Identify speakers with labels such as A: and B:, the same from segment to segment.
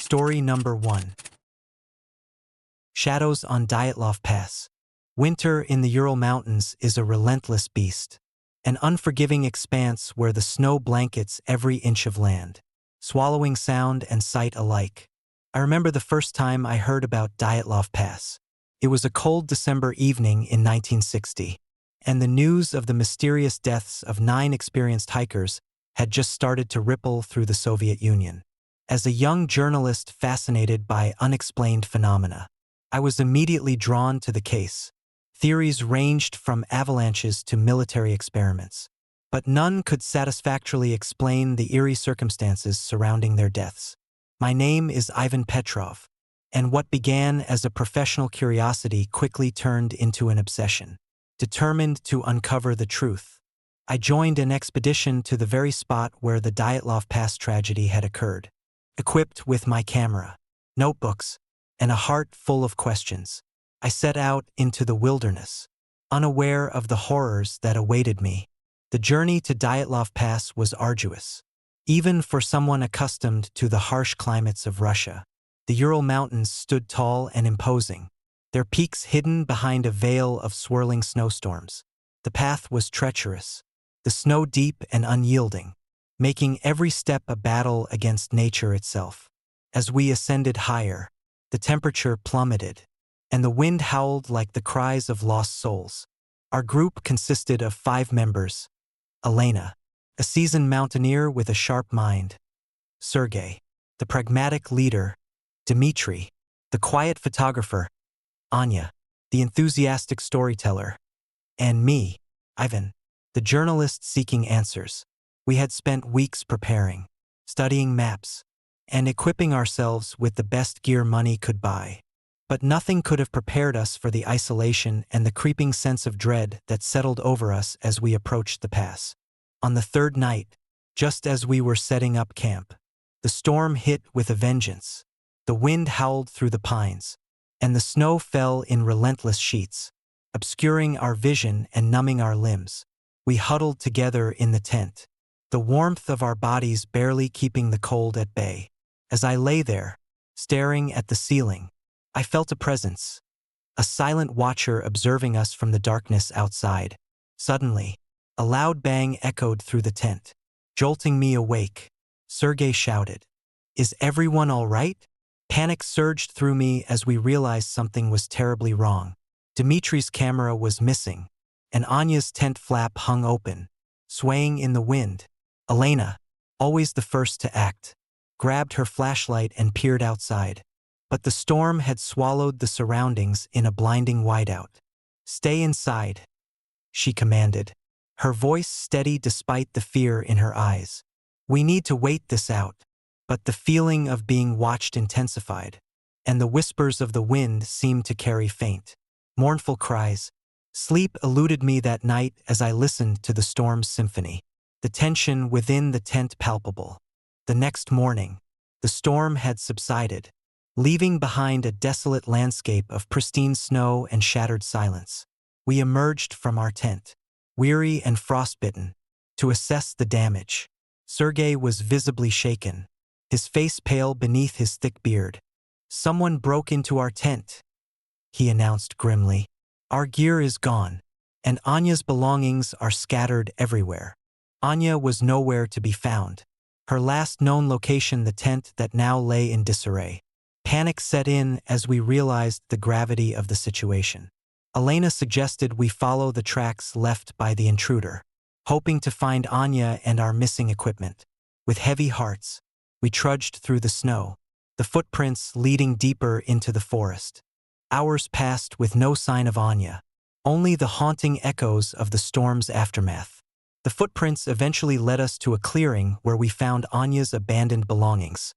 A: Story number 1. Shadows on Dyatlov Pass. Winter in the Ural Mountains is a relentless beast, an unforgiving expanse where the snow blankets every inch of land, swallowing sound and sight alike. I remember the first time I heard about Dyatlov Pass. It was a cold December evening in 1960, and the news of the mysterious deaths of 9 experienced hikers had just started to ripple through the Soviet Union. As a young journalist fascinated by unexplained phenomena, I was immediately drawn to the case. Theories ranged from avalanches to military experiments, but none could satisfactorily explain the eerie circumstances surrounding their deaths. My name is Ivan Petrov, and what began as a professional curiosity quickly turned into an obsession. Determined to uncover the truth, I joined an expedition to the very spot where the Dyatlov Pass tragedy had occurred. Equipped with my camera, notebooks, and a heart full of questions, I set out into the wilderness, unaware of the horrors that awaited me. The journey to Dyatlov Pass was arduous, even for someone accustomed to the harsh climates of Russia. The Ural Mountains stood tall and imposing, their peaks hidden behind a veil of swirling snowstorms. The path was treacherous, the snow deep and unyielding, making every step a battle against nature itself. As we ascended higher, the temperature plummeted, and the wind howled like the cries of lost souls. Our group consisted of 5 members: Elena, a seasoned mountaineer with a sharp mind; Sergei, the pragmatic leader; Dmitri, the quiet photographer; Anya, the enthusiastic storyteller; and me, Ivan, the journalist seeking answers. We had spent weeks preparing, studying maps, and equipping ourselves with the best gear money could buy. But nothing could have prepared us for the isolation and the creeping sense of dread that settled over us as we approached the pass. On the 3rd night, just as we were setting up camp, the storm hit with a vengeance. The wind howled through the pines, and the snow fell in relentless sheets, obscuring our vision and numbing our limbs. We huddled together in the tent, the warmth of our bodies barely keeping the cold at bay. As I lay there, staring at the ceiling, I felt a presence, a silent watcher observing us from the darkness outside. Suddenly, a loud bang echoed through the tent, jolting me awake. Sergei shouted, "Is everyone all right?" Panic surged through me as we realized something was terribly wrong. Dmitri's camera was missing, and Anya's tent flap hung open, swaying in the wind. Elena, always the first to act, grabbed her flashlight and peered outside. But the storm had swallowed the surroundings in a blinding whiteout. "Stay inside," she commanded, her voice steady despite the fear in her eyes. "We need to wait this out." But the feeling of being watched intensified, and the whispers of the wind seemed to carry faint, mournful cries. Sleep eluded me that night as I listened to the storm's symphony, the tension within the tent palpable. The next morning, the storm had subsided, leaving behind a desolate landscape of pristine snow and shattered silence. We emerged from our tent, weary and frostbitten, to assess the damage. Sergei was visibly shaken, his face pale beneath his thick beard. "Someone broke into our tent," he announced grimly. "Our gear is gone, and Anya's belongings are scattered everywhere." Anya was nowhere to be found, her last known location the tent that now lay in disarray. Panic set in as we realized the gravity of the situation. Elena suggested we follow the tracks left by the intruder, hoping to find Anya and our missing equipment. With heavy hearts, we trudged through the snow, the footprints leading deeper into the forest. Hours passed with no sign of Anya, only the haunting echoes of the storm's aftermath. The footprints eventually led us to a clearing where we found Anya's abandoned belongings: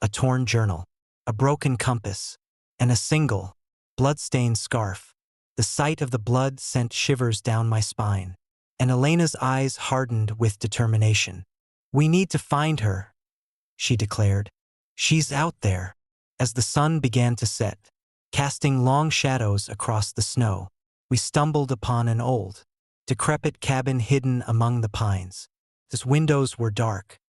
A: a torn journal, a broken compass, and a single, blood-stained scarf. The sight of the blood sent shivers down my spine, and Elena's eyes hardened with determination. "We need to find her," she declared. "She's out there." As the sun began to set, casting long shadows across the snow, we stumbled upon an old, decrepit cabin hidden among the pines. Its windows were dark,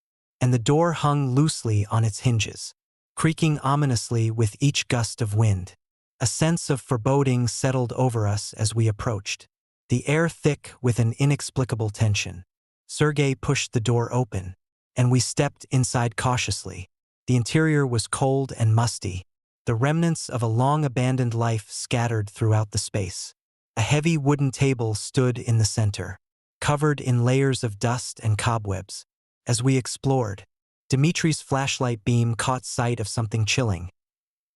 A: and the door hung loosely on its hinges. creaking ominously with each gust of wind. A sense of foreboding settled over us as we approached, the air thick with an inexplicable tension. Sergei pushed the door open, and we stepped inside cautiously. The interior was cold and musty, the remnants of a long-abandoned life scattered throughout the space. A heavy wooden table stood in the center, covered in layers of dust and cobwebs. As we explored, Dimitri's flashlight beam caught sight of something chilling.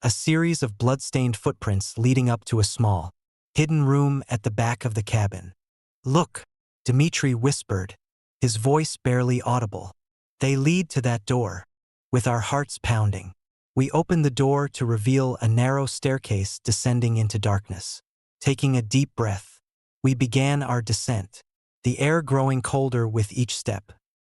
A: A series of blood-stained footprints leading up to a small, hidden room at the back of the cabin. "Look," Dimitri whispered, his voice barely audible. "They lead to that door." With our hearts pounding, we opened the door to reveal a narrow staircase descending into darkness. Taking a deep breath, we began our descent, the air growing colder with each step.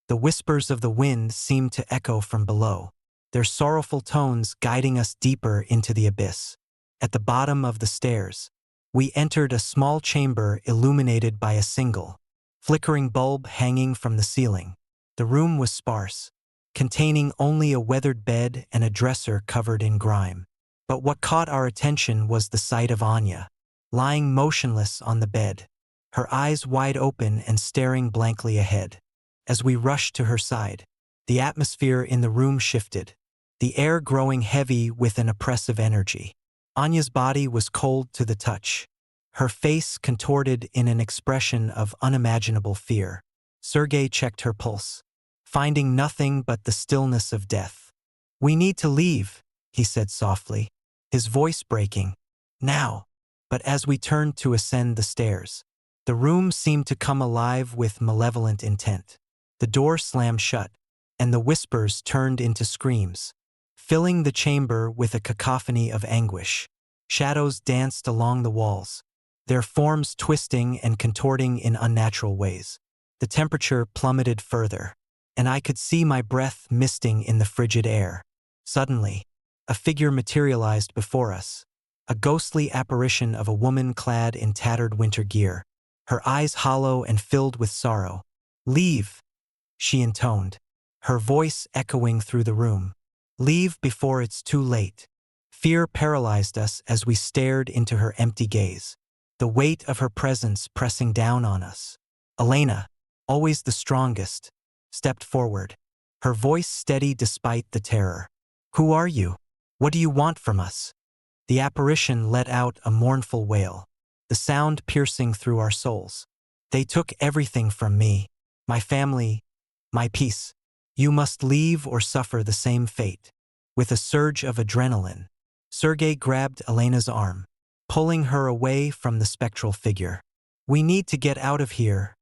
A: The whispers of the wind seemed to echo from below, their sorrowful tones guiding us deeper into the abyss. At the bottom of the stairs, we entered a small chamber illuminated by a single, flickering bulb hanging from the ceiling. The room was sparse, containing only a weathered bed and a dresser covered in grime. But what caught our attention was the sight of Anya, lying motionless on the bed, her eyes wide open and staring blankly ahead. As we rushed to her side, the atmosphere in the room shifted, the air growing heavy with an oppressive energy. Anya's body was cold to the touch, her face contorted in an expression of unimaginable fear. Sergei checked her pulse, finding nothing but the stillness of death. "We need to leave," he said softly, his voice breaking. "Now." But as we turned to ascend the stairs, the room seemed to come alive with malevolent intent. The door slammed shut, and the whispers turned into screams, filling the chamber with a cacophony of anguish. Shadows danced along the walls, their forms twisting and contorting in unnatural ways. The temperature plummeted further, and I could see my breath misting in the frigid air. Suddenly, a figure materialized before us, a ghostly apparition of a woman clad in tattered winter gear, her eyes hollow and filled with sorrow. "Leave," she intoned, her voice echoing through the room. "Leave before it's too late." Fear paralyzed us as we stared into her empty gaze, the weight of her presence pressing down on us. Elena, always the strongest, stepped forward, her voice steady despite the terror. "Who are you? What do you want from us?" The apparition let out a mournful wail, the sound piercing through our souls. "They took everything from me, my family, my peace. You must leave or suffer the same fate." With a surge of adrenaline, Sergei grabbed Elena's arm, pulling her away from the spectral figure. "We need to get out of here,"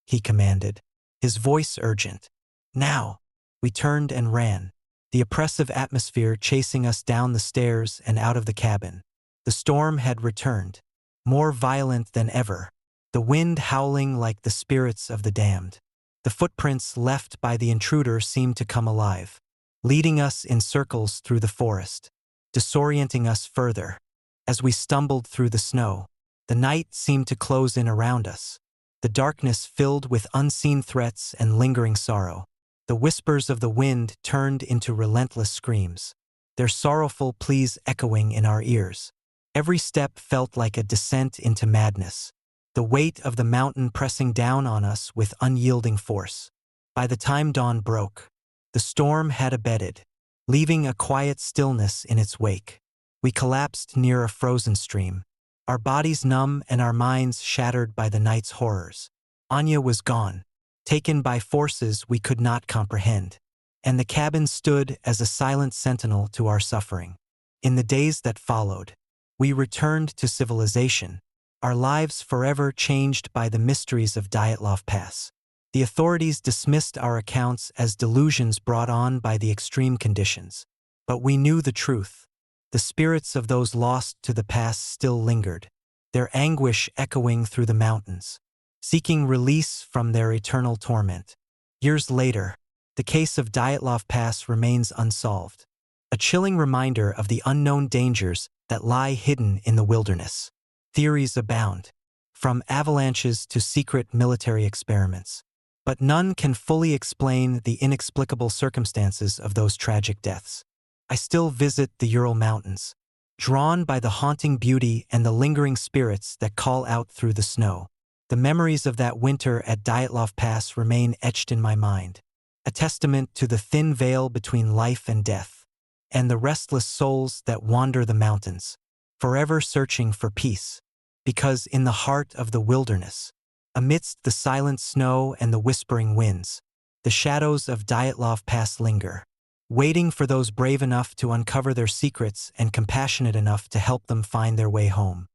A: he commanded, his voice urgent. "Now." We turned and ran, the oppressive atmosphere chasing us down the stairs and out of the cabin. The storm had returned, more violent than ever, the wind howling like the spirits of the damned. The footprints left by the intruder seemed to come alive, leading us in circles through the forest, disorienting us further. As we stumbled through the snow, the night seemed to close in around us, the darkness filled with unseen threats and lingering sorrow. The whispers of the wind turned into relentless screams, their sorrowful pleas echoing in our ears. Every step felt like a descent into madness, the weight of the mountain pressing down on us with unyielding force. By the time dawn broke, the storm had abated, leaving a quiet stillness in its wake. We collapsed near a frozen stream, our bodies numb and our minds shattered by the night's horrors. Anya was gone, taken by forces we could not comprehend, and the cabin stood as a silent sentinel to our suffering. In the days that followed, we returned to civilization, our lives forever changed by the mysteries of Dyatlov Pass. The authorities dismissed our accounts as delusions brought on by the extreme conditions. But we knew the truth. The spirits of those lost to the past still lingered, their anguish echoing through the mountains, seeking release from their eternal torment. Years later, the case of Dyatlov Pass remains unsolved, a chilling reminder of the unknown dangers that lie hidden in the wilderness. Theories abound, from avalanches to secret military experiments, but none can fully explain the inexplicable circumstances of those tragic deaths. I still visit the Ural Mountains, drawn by the haunting beauty and the lingering spirits that call out through the snow. The memories of that winter at Dyatlov Pass remain etched in my mind, a testament to the thin veil between life and death, and the restless souls that wander the mountains, forever searching for peace. Because in the heart of the wilderness, amidst the silent snow and the whispering winds, the shadows of Dyatlov Pass linger, waiting for those brave enough to uncover their secrets and compassionate enough to help them find their way home.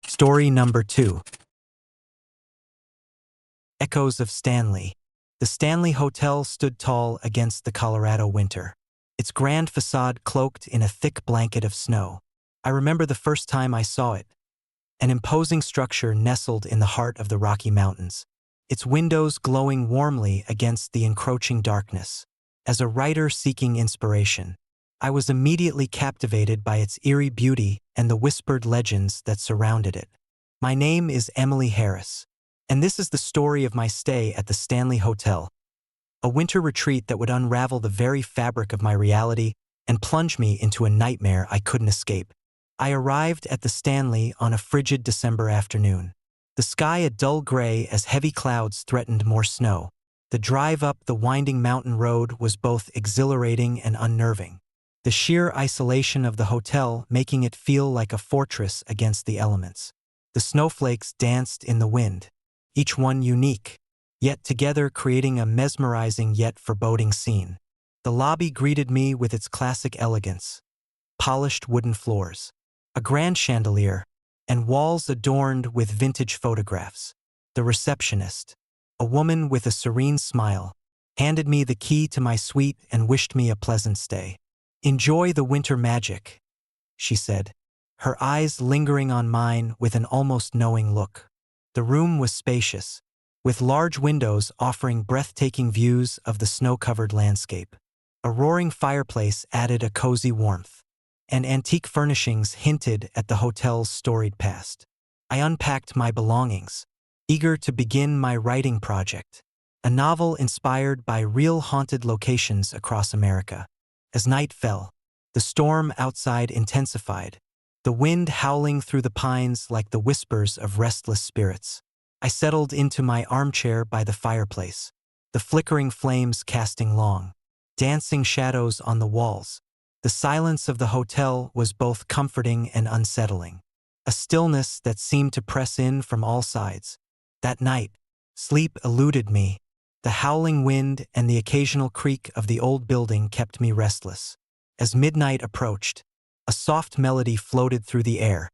A: Story number 2. Echoes of Stanley. The Stanley Hotel stood tall against the Colorado winter, its grand facade cloaked in a thick blanket of snow. I remember the first time I saw it, an imposing structure nestled in the heart of the Rocky Mountains, its windows glowing warmly against the encroaching darkness. As a writer seeking inspiration, I was immediately captivated by its eerie beauty and the whispered legends that surrounded it. My name is Emily Harris, and this is the story of my stay at the Stanley Hotel, a winter retreat that would unravel the very fabric of my reality and plunge me into a nightmare I couldn't escape. I arrived at the Stanley on a frigid December afternoon, the sky a dull gray as heavy clouds threatened more snow. The drive up the winding mountain road was both exhilarating and unnerving, the sheer isolation of the hotel making it feel like a fortress against the elements. The snowflakes danced in the wind, each one unique, yet together creating a mesmerizing yet foreboding scene. The lobby greeted me with its classic elegance, polished wooden floors, a grand chandelier, and walls adorned with vintage photographs. The receptionist, a woman with a serene smile, handed me the key to my suite and wished me a pleasant stay. "Enjoy the winter magic," she said, her eyes lingering on mine with an almost knowing look. The room was spacious, with large windows offering breathtaking views of the snow-covered landscape. A roaring fireplace added a cozy warmth, and antique furnishings hinted at the hotel's storied past. I unpacked my belongings, eager to begin my writing project, a novel inspired by real haunted locations across America. As night fell, the storm outside intensified, the wind howling through the pines like the whispers of restless spirits. I settled into my armchair by the fireplace, the flickering flames casting long, dancing shadows on the walls. The silence of the hotel was both comforting and unsettling, a stillness that seemed to press in from all sides. That night, sleep eluded me. The howling wind and the occasional creak of the old building kept me restless. As midnight approached, a soft melody floated through the air,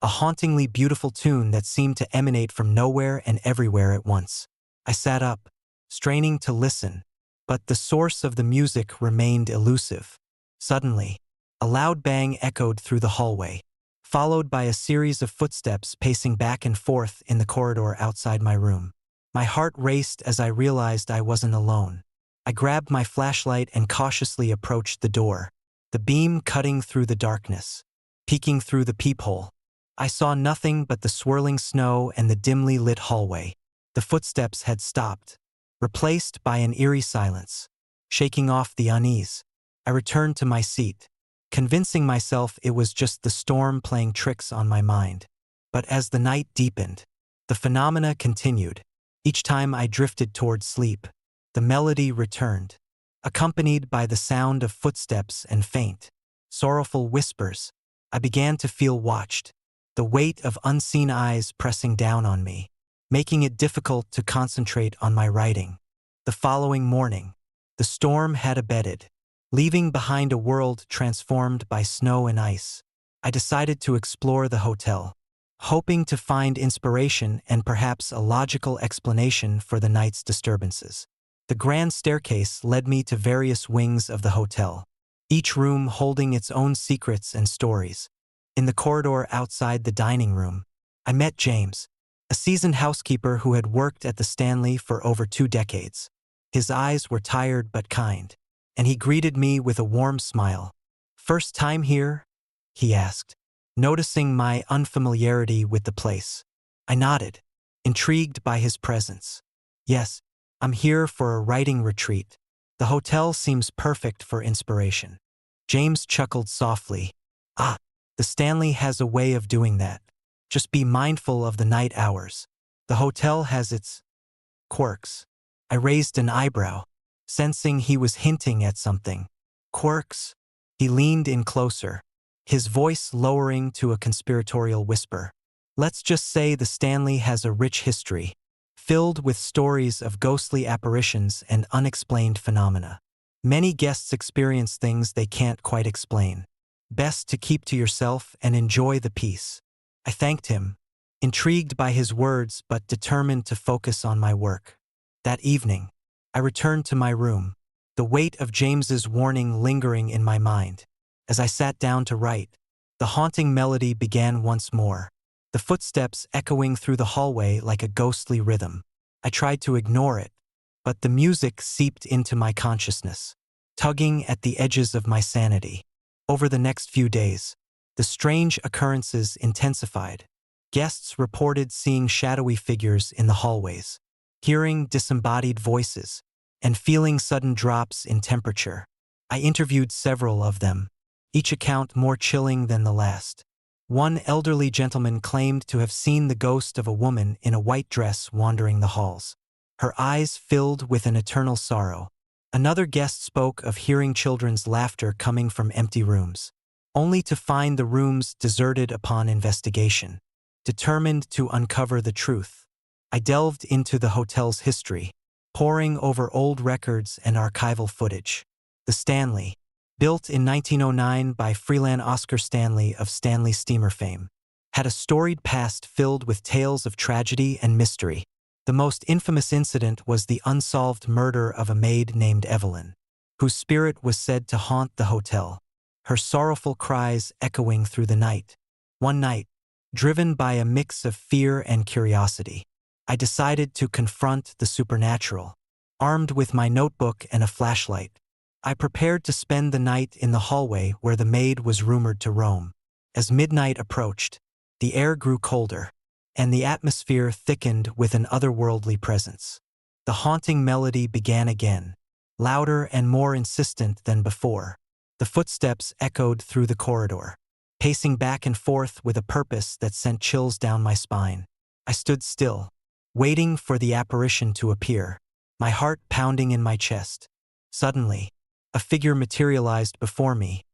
A: a hauntingly beautiful tune that seemed to emanate from nowhere and everywhere at once. I sat up, straining to listen, but the source of the music remained elusive. Suddenly, a loud bang echoed through the hallway, followed by a series of footsteps pacing back and forth in the corridor outside my room. My heart raced as I realized I wasn't alone. I grabbed my flashlight and cautiously approached the door, the beam cutting through the darkness. Peeking through the peephole, I saw nothing but the swirling snow and the dimly lit hallway. The footsteps had stopped, replaced by an eerie silence. Shaking off the unease, I returned to my seat, convincing myself it was just the storm playing tricks on my mind. But as the night deepened, the phenomena continued. Each time I drifted toward sleep, the melody returned, accompanied by the sound of footsteps and faint, sorrowful whispers. I began to feel watched, the weight of unseen eyes pressing down on me, making it difficult to concentrate on my writing. The following morning, the storm had abated, leaving behind a world transformed by snow and ice. I decided to explore the hotel, hoping to find inspiration and perhaps a logical explanation for the night's disturbances. The grand staircase led me to various wings of the hotel, each room holding its own secrets and stories. In the corridor outside the dining room, I met James, a seasoned housekeeper who had worked at the Stanley for over 2 decades. His eyes were tired but kind, and he greeted me with a warm smile. "First time here?" he asked, noticing my unfamiliarity with the place. I nodded, intrigued by his presence. "Yes, I'm here for a writing retreat," The hotel seems perfect for inspiration. James chuckled softly. Ah, the Stanley has a way of doing that. Just be mindful of the night hours. The hotel has its quirks. I raised an eyebrow, sensing he was hinting at something. Quirks? He leaned in closer, his voice lowering to a conspiratorial whisper. Let's just say the Stanley has a rich history, filled with stories of ghostly apparitions and unexplained phenomena. Many guests experience things they can't quite explain. Best to keep to yourself and enjoy the peace. I thanked him, intrigued by his words but determined to focus on my work. That evening, I returned to my room, the weight of James's warning lingering in my mind. As I sat down to write, the haunting melody began once more, the footsteps echoing through the hallway like a ghostly rhythm. I tried to ignore it, but the music seeped into my consciousness, tugging at the edges of my sanity. Over the next few days, the strange occurrences intensified. Guests reported seeing shadowy figures in the hallways, hearing disembodied voices, and feeling sudden drops in temperature. I interviewed several of them, each account more chilling than the last. One elderly gentleman claimed to have seen the ghost of a woman in a white dress wandering the halls, her eyes filled with an eternal sorrow. Another guest spoke of hearing children's laughter coming from empty rooms, only to find the rooms deserted upon investigation. Determined to uncover the truth, I delved into the hotel's history, poring over old records and archival footage. The Stanley, built in 1909 by Freeland Oscar Stanley of Stanley steamer fame, had a storied past filled with tales of tragedy and mystery. The most infamous incident was the unsolved murder of a maid named Evelyn, whose spirit was said to haunt the hotel, her sorrowful cries echoing through the night. One night, driven by a mix of fear and curiosity, I decided to confront the supernatural. Armed with my notebook and a flashlight, I prepared to spend the night in the hallway where the maid was rumored to roam. As midnight approached, the air grew colder, and the atmosphere thickened with an otherworldly presence. The haunting melody began again, louder and more insistent than before. The footsteps echoed through the corridor, pacing back and forth with a purpose that sent chills down my spine. I stood still, waiting for the apparition to appear, my heart pounding in my chest. Suddenly, a figure materialized before me,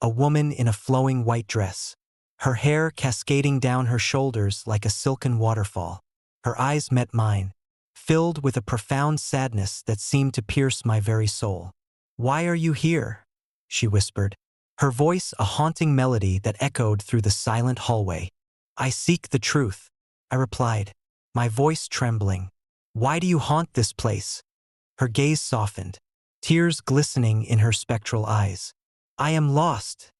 A: a woman in a flowing white dress, her hair cascading down her shoulders like a silken waterfall. Her eyes met mine, filled with a profound sadness that seemed to pierce my very soul. "Why are you here?" she whispered, her voice a haunting melody that echoed through the silent hallway. "I seek the truth," I replied, my voice trembling. "Why do you haunt this place?" Her gaze softened, tears glistening in her spectral eyes. "I am lost,"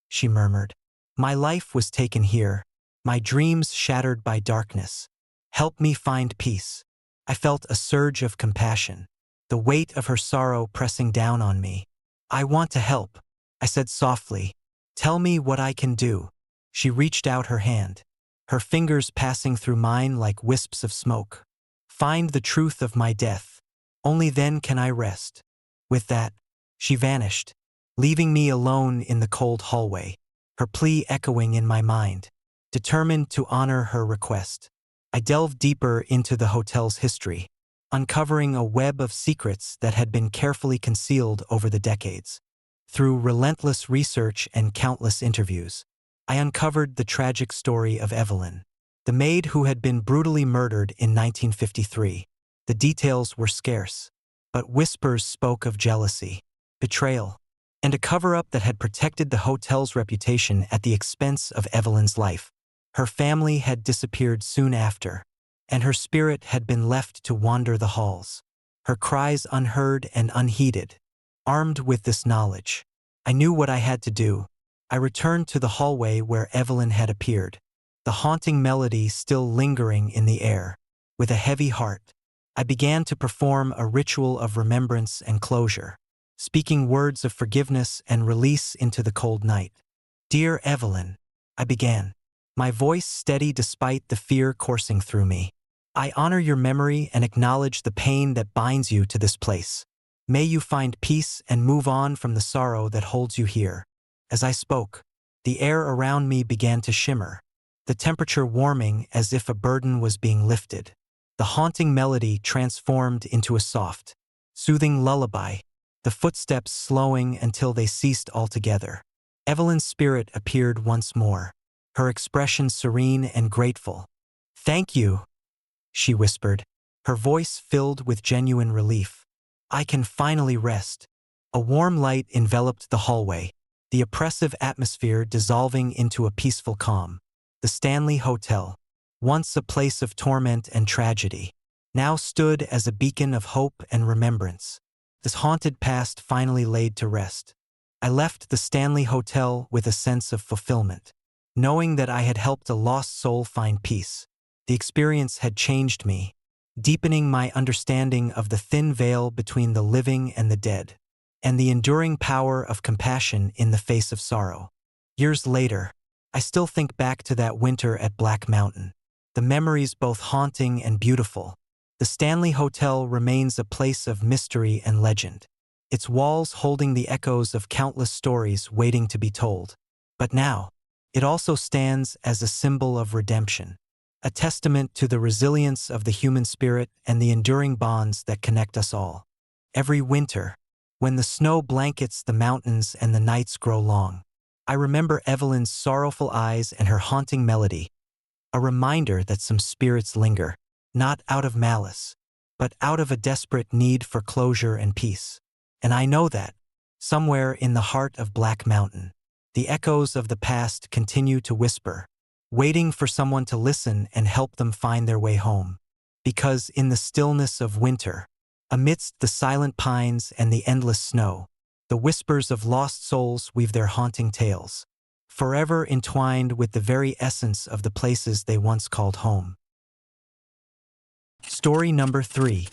A: she murmured. "My life was taken here, my dreams shattered by darkness. Help me find peace." I felt a surge of compassion, the weight of her sorrow pressing down on me. "I want to help," I said softly. "Tell me what I can do." She reached out her hand, her fingers passing through mine like wisps of smoke. "Find the truth of my death. Only then can I rest." With that, she vanished, leaving me alone in the cold hallway, her plea echoing in my mind. Determined to honor her request, I delved deeper into the hotel's history, uncovering a web of secrets that had been carefully concealed over the decades. Through relentless research and countless interviews, I uncovered the tragic story of Evelyn, the maid who had been brutally murdered in 1953. The details were scarce, but whispers spoke of jealousy, betrayal, and a cover-up that had protected the hotel's reputation at the expense of Evelyn's life. Her family had disappeared soon after, and her spirit had been left to wander the halls, her cries unheard and unheeded. Armed with this knowledge, I knew what I had to do. I returned to the hallway where Evelyn had appeared, the haunting melody still lingering in the air. With a heavy heart, I began to perform a ritual of remembrance and closure, speaking words of forgiveness and release into the cold night. "Dear Evelyn," I began, my voice steady despite the fear coursing through me. "I honor your memory and acknowledge the pain that binds you to this place. May you find peace and move on from the sorrow that holds you here." As I spoke, the air around me began to shimmer, the temperature warming as if a burden was being lifted. The haunting melody transformed into a soft, soothing lullaby, the footsteps slowing until they ceased altogether. Evelyn's spirit appeared once more, her expression serene and grateful. "Thank you," she whispered, her voice filled with genuine relief. "I can finally rest." A warm light enveloped the hallway, the oppressive atmosphere dissolving into a peaceful calm. The Stanley Hotel, once a place of torment and tragedy, now stood as a beacon of hope and remembrance. This haunted past finally laid to rest. I left the Stanley Hotel with a sense of fulfillment, knowing that I had helped a lost soul find peace. The experience had changed me, deepening my understanding of the thin veil between the living and the dead, and the enduring power of compassion in the face of sorrow. Years later, I still think back to that winter at Black Mountain, the memories both haunting and beautiful. The Stanley Hotel remains a place of mystery and legend, its walls holding the echoes of countless stories waiting to be told. But now, it also stands as a symbol of redemption, a testament to the resilience of the human spirit and the enduring bonds that connect us all. Every winter, when the snow blankets the mountains and the nights grow long, I remember Evelyn's sorrowful eyes and her haunting melody, a reminder that some spirits linger, not out of malice, but out of a desperate need for closure and peace. And I know that, somewhere in the heart of Black Mountain, the echoes of the past continue to whisper, waiting for someone to listen and help them find their way home. Because in the stillness of winter, amidst the silent pines and the endless snow, the whispers of lost souls weave their haunting tales, forever entwined with the very essence of the places they once called home. Story number 3.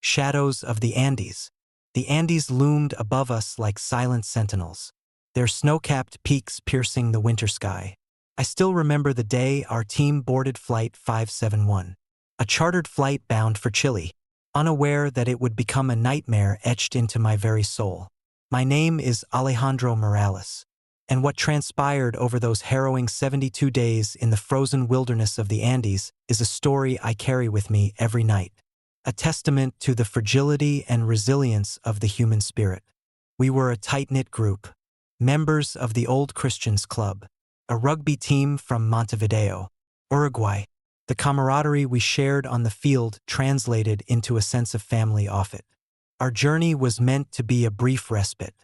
A: Shadows of the Andes. The Andes loomed above us like silent sentinels, their snow-capped peaks piercing the winter sky. I still remember the day our team boarded Flight 571, a chartered flight bound for Chile, unaware that it would become a nightmare etched into my very soul. My name is Alejandro Morales, and what transpired over those harrowing 72 days in the frozen wilderness of the Andes is a story I carry with me every night, a testament to the fragility and resilience of the human spirit. We were a tight-knit group, members of the Old Christians Club, a rugby team from Montevideo, Uruguay. The camaraderie we shared on the field translated into a sense of family off it. Our journey was meant to be a brief respite,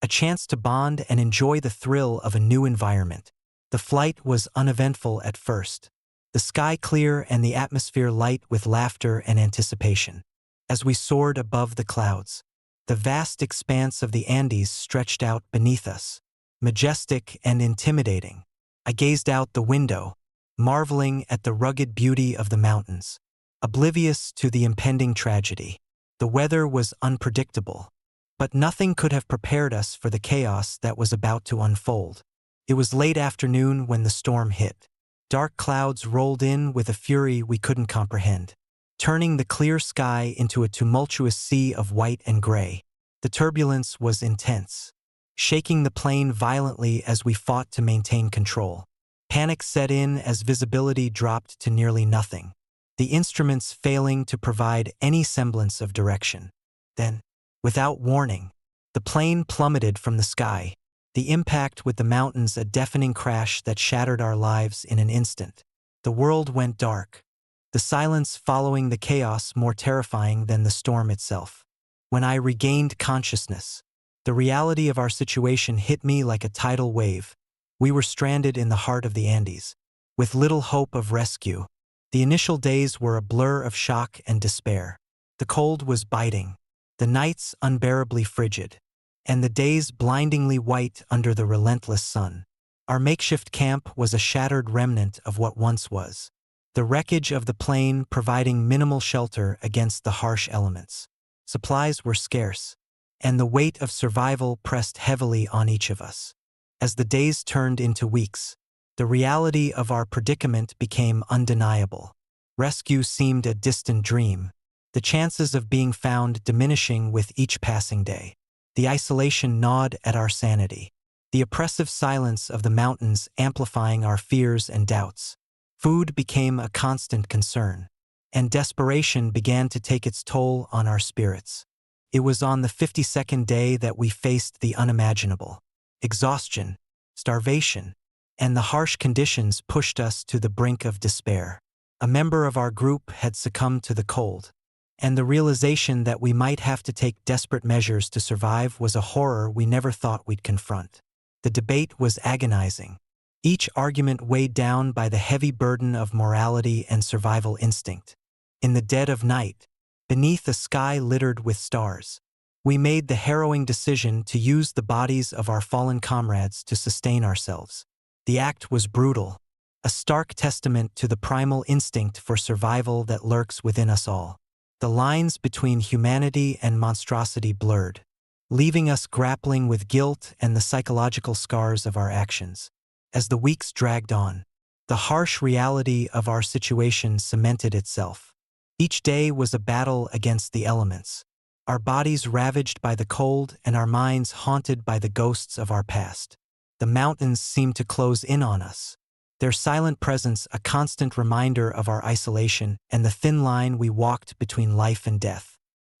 A: a chance to bond and enjoy the thrill of a new environment. The flight was uneventful at first, the sky clear and the atmosphere light with laughter and anticipation. As we soared above the clouds, the vast expanse of the Andes stretched out beneath us, majestic and intimidating. I gazed out the window, marveling at the rugged beauty of the mountains, oblivious to the impending tragedy. The weather was unpredictable, but nothing could have prepared us for the chaos that was about to unfold. It was late afternoon when the storm hit. Dark clouds rolled in with a fury we couldn't comprehend, turning the clear sky into a tumultuous sea of white and gray. The turbulence was intense, shaking the plane violently as we fought to maintain control. Panic set in as visibility dropped to nearly nothing, the instruments failing to provide any semblance of direction. Then, without warning, the plane plummeted from the sky, the impact with the mountains a deafening crash that shattered our lives in an instant. The world went dark, the silence following the chaos more terrifying than the storm itself. When I regained consciousness, the reality of our situation hit me like a tidal wave. We were stranded in the heart of the Andes, with little hope of rescue. The initial days were a blur of shock and despair. The cold was biting, the nights unbearably frigid, and the days blindingly white under the relentless sun. Our makeshift camp was a shattered remnant of what once was, the wreckage of the plane providing minimal shelter against the harsh elements. Supplies were scarce, and the weight of survival pressed heavily on each of us. As the days turned into weeks, the reality of our predicament became undeniable. Rescue seemed a distant dream. The the chances of being found diminishing with each passing day. The isolation gnawed at our sanity, the oppressive silence of the mountains amplifying our fears and doubts. Food became a constant concern, and desperation began to take its toll on our spirits. It was on the 52nd day that we faced the unimaginable. Exhaustion, starvation, and the harsh conditions pushed us to the brink of despair. A member of our group had succumbed to the cold, and the realization that we might have to take desperate measures to survive was a horror we never thought we'd confront. The debate was agonizing, each argument weighed down by the heavy burden of morality and survival instinct. In the dead of night, beneath a sky littered with stars, we made the harrowing decision to use the bodies of our fallen comrades to sustain ourselves. The act was brutal, a stark testament to the primal instinct for survival that lurks within us all. The lines between humanity and monstrosity blurred, leaving us grappling with guilt and the psychological scars of our actions. As the weeks dragged on, the harsh reality of our situation cemented itself. Each day was a battle against the elements, our bodies ravaged by the cold and our minds haunted by the ghosts of our past. The mountains seemed to close in on us, their silent presence a constant reminder of our isolation and the thin line we walked between life and death.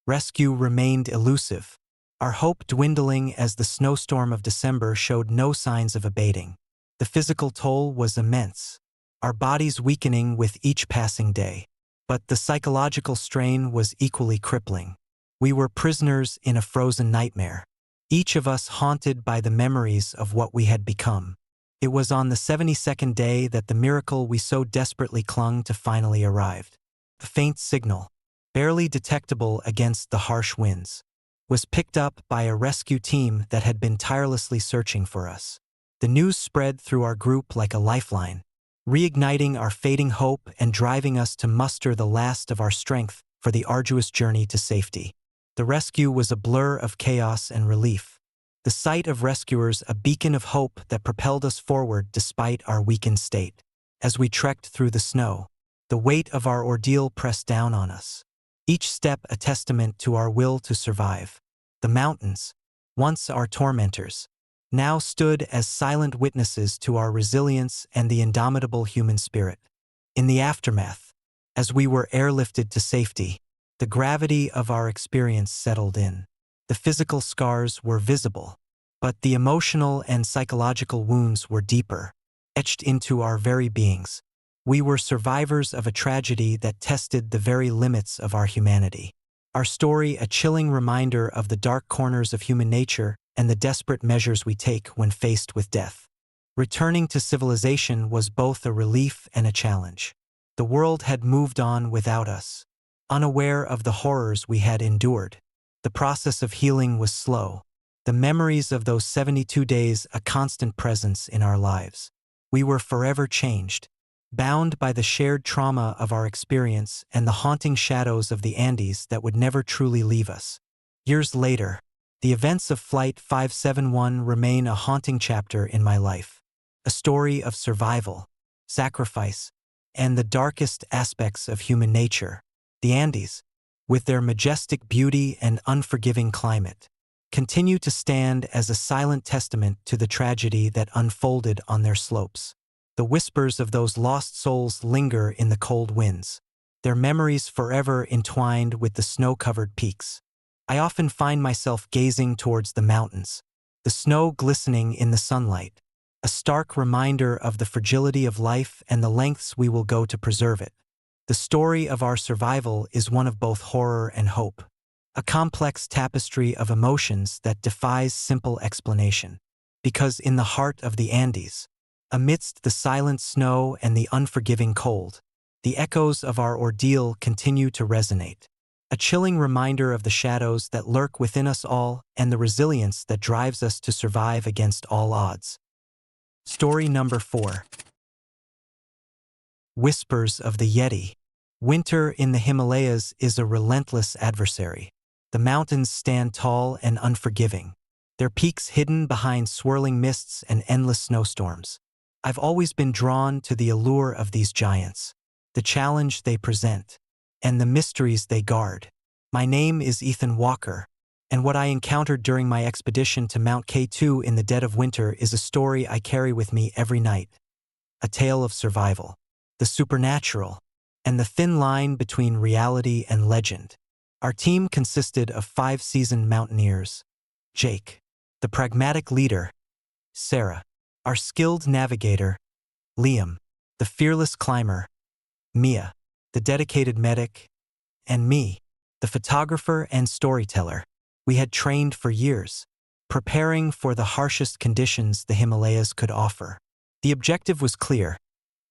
A: Rescue remained elusive, our hope dwindling as the snowstorm of December showed no signs of abating. The physical toll was immense, our bodies weakening with each passing day. But the psychological strain was equally crippling. We were prisoners in a frozen nightmare, each of us haunted by the memories of what we had become. It was on the 72nd day that the miracle we so desperately clung to finally arrived. The faint signal, barely detectable against the harsh winds, was picked up by a rescue team that had been tirelessly searching for us. The news spread through our group like a lifeline, reigniting our fading hope and driving us to muster the last of our strength for the arduous journey to safety. The rescue was a blur of chaos and relief, the sight of rescuers a beacon of hope that propelled us forward despite our weakened state. As we trekked through the snow, the weight of our ordeal pressed down on us, each step a testament to our will to survive. The mountains, once our tormentors, now stood as silent witnesses to our resilience and the indomitable human spirit. In the aftermath, as we were airlifted to safety, the gravity of our experience settled in. The physical scars were visible, but the emotional and psychological wounds were deeper, etched into our very beings. We were survivors of a tragedy that tested the very limits of our humanity. Our story a chilling reminder of the dark corners of human nature and the desperate measures we take when faced with death. Returning to civilization was both a relief and a challenge. The world had moved on without us, unaware of the horrors we had endured. The process of healing was slow, the memories of those 72 days a constant presence in our lives. We were forever changed, bound by the shared trauma of our experience and the haunting shadows of the Andes that would never truly leave us. Years later, the events of Flight 571 remain a haunting chapter in my life, a story of survival, sacrifice, and the darkest aspects of human nature. The Andes, with their majestic beauty and unforgiving climate, continue to stand as a silent testament to the tragedy that unfolded on their slopes. The whispers of those lost souls linger in the cold winds, their memories forever entwined with the snow-covered peaks. I often find myself gazing towards the mountains, the snow glistening in the sunlight, a stark reminder of the fragility of life and the lengths we will go to preserve it. The story of our survival is one of both horror and hope, a complex tapestry of emotions that defies simple explanation. Because in the heart of the Andes, amidst the silent snow and the unforgiving cold, the echoes of our ordeal continue to resonate. A chilling reminder of the shadows that lurk within us all and the resilience that drives us to survive against all odds. Story number 4. Whispers of the Yeti. Winter in the Himalayas is a relentless adversary. The mountains stand tall and unforgiving, their peaks hidden behind swirling mists and endless snowstorms. I've always been drawn to the allure of these giants, the challenge they present, and the mysteries they guard. My name is Ethan Walker, and what I encountered during my expedition to Mount K2 in the dead of winter is a story I carry with me every night. A tale of survival, the supernatural, and the thin line between reality and legend. Our team consisted of 5 seasoned mountaineers: Jake, the pragmatic leader; Sarah, our skilled navigator; Liam, the fearless climber; Mia, the dedicated medic; and me, the photographer and storyteller. We had trained for years, preparing for the harshest conditions the Himalayas could offer. The objective was clear: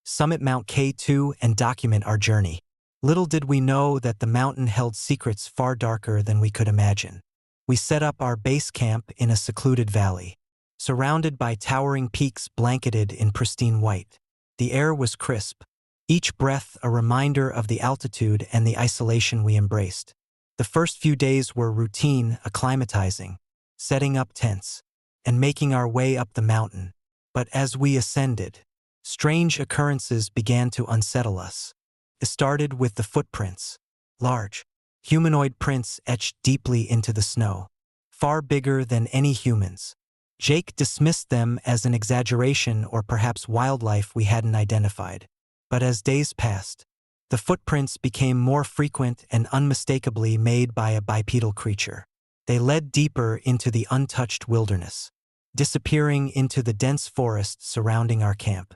A: summit Mount K2 and document our journey. Little did we know that the mountain held secrets far darker than we could imagine. We set up our base camp in a secluded valley, surrounded by towering peaks blanketed in pristine white. The air was crisp, each breath a reminder of the altitude and the isolation we embraced. The first few days were routine, acclimatizing, setting up tents, and making our way up the mountain. But as we ascended, strange occurrences began to unsettle us. It started with the footprints, large, humanoid prints etched deeply into the snow, far bigger than any humans. Jake dismissed them as an exaggeration or perhaps wildlife we hadn't identified. But as days passed, the footprints became more frequent and unmistakably made by a bipedal creature. They led deeper into the untouched wilderness, disappearing into the dense forest surrounding our camp.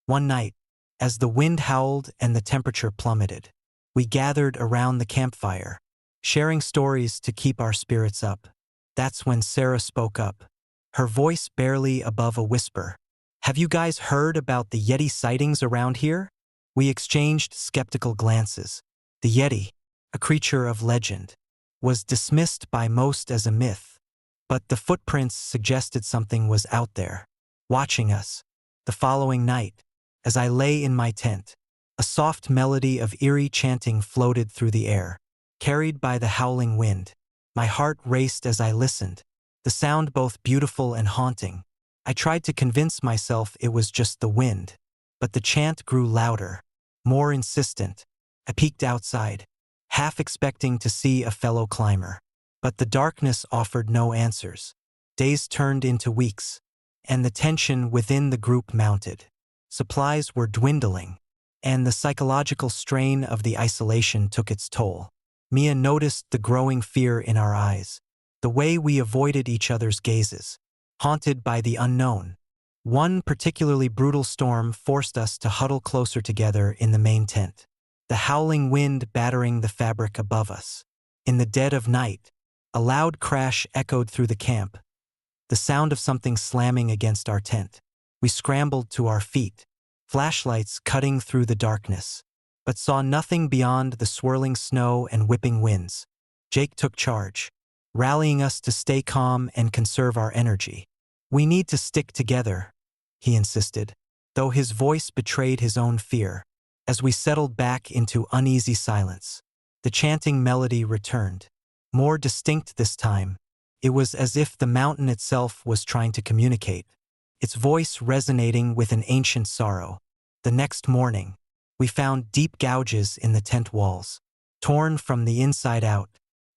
A: One night, as the wind howled and the temperature plummeted, we gathered around the campfire, sharing stories to keep our spirits up. That's when Sarah spoke up, her voice barely above a whisper. "Have you guys heard about the Yeti sightings around here?" We exchanged skeptical glances. The Yeti, a creature of legend, was dismissed by most as a myth, but the footprints suggested something was out there, watching us. The following night, as I lay in my tent, a soft melody of eerie chanting floated through the air, carried by the howling wind. My heart raced as I listened, the sound both beautiful and haunting. I tried to convince myself it was just the wind, but the chant grew louder, more insistent. I peeked outside, half expecting to see a fellow climber. But the darkness offered no answers. Days turned into weeks, and the tension within the group mounted. Supplies were dwindling, and the psychological strain of the isolation took its toll. Mia noticed the growing fear in our eyes, the way we avoided each other's gazes, haunted by the unknown. One particularly brutal storm forced us to huddle closer together in the main tent, the howling wind battering the fabric above us. In the dead of night, a loud crash echoed through the camp, the sound of something slamming against our tent. We scrambled to our feet, flashlights cutting through the darkness, but saw nothing beyond the swirling snow and whipping winds. Jake took charge, rallying us to stay calm and conserve our energy. "We need to stick together," he insisted, though his voice betrayed his own fear. As we settled back into uneasy silence, the chanting melody returned, more distinct this time. It was as if the mountain itself was trying to communicate, its voice resonating with an ancient sorrow. The next morning, we found deep gouges in the tent walls, torn from the inside out.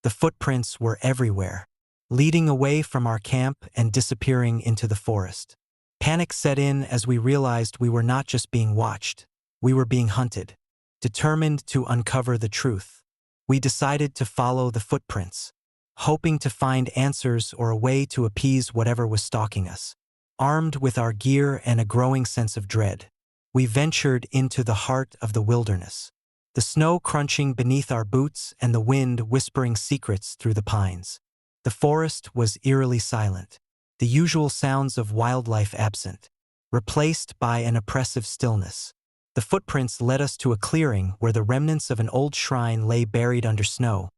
A: The footprints were everywhere, leading away from our camp and disappearing into the forest. Panic set in as we realized we were not just being watched, we were being hunted. Determined to uncover the truth, we decided to follow the footprints, hoping to find answers or a way to appease whatever was stalking us. Armed with our gear and a growing sense of dread, we ventured into the heart of the wilderness, the snow crunching beneath our boots and the wind whispering secrets through the pines. The forest was eerily silent, the usual sounds of wildlife absent, replaced by an oppressive stillness. The footprints led us to a clearing where the remnants of an old shrine lay buried under snow,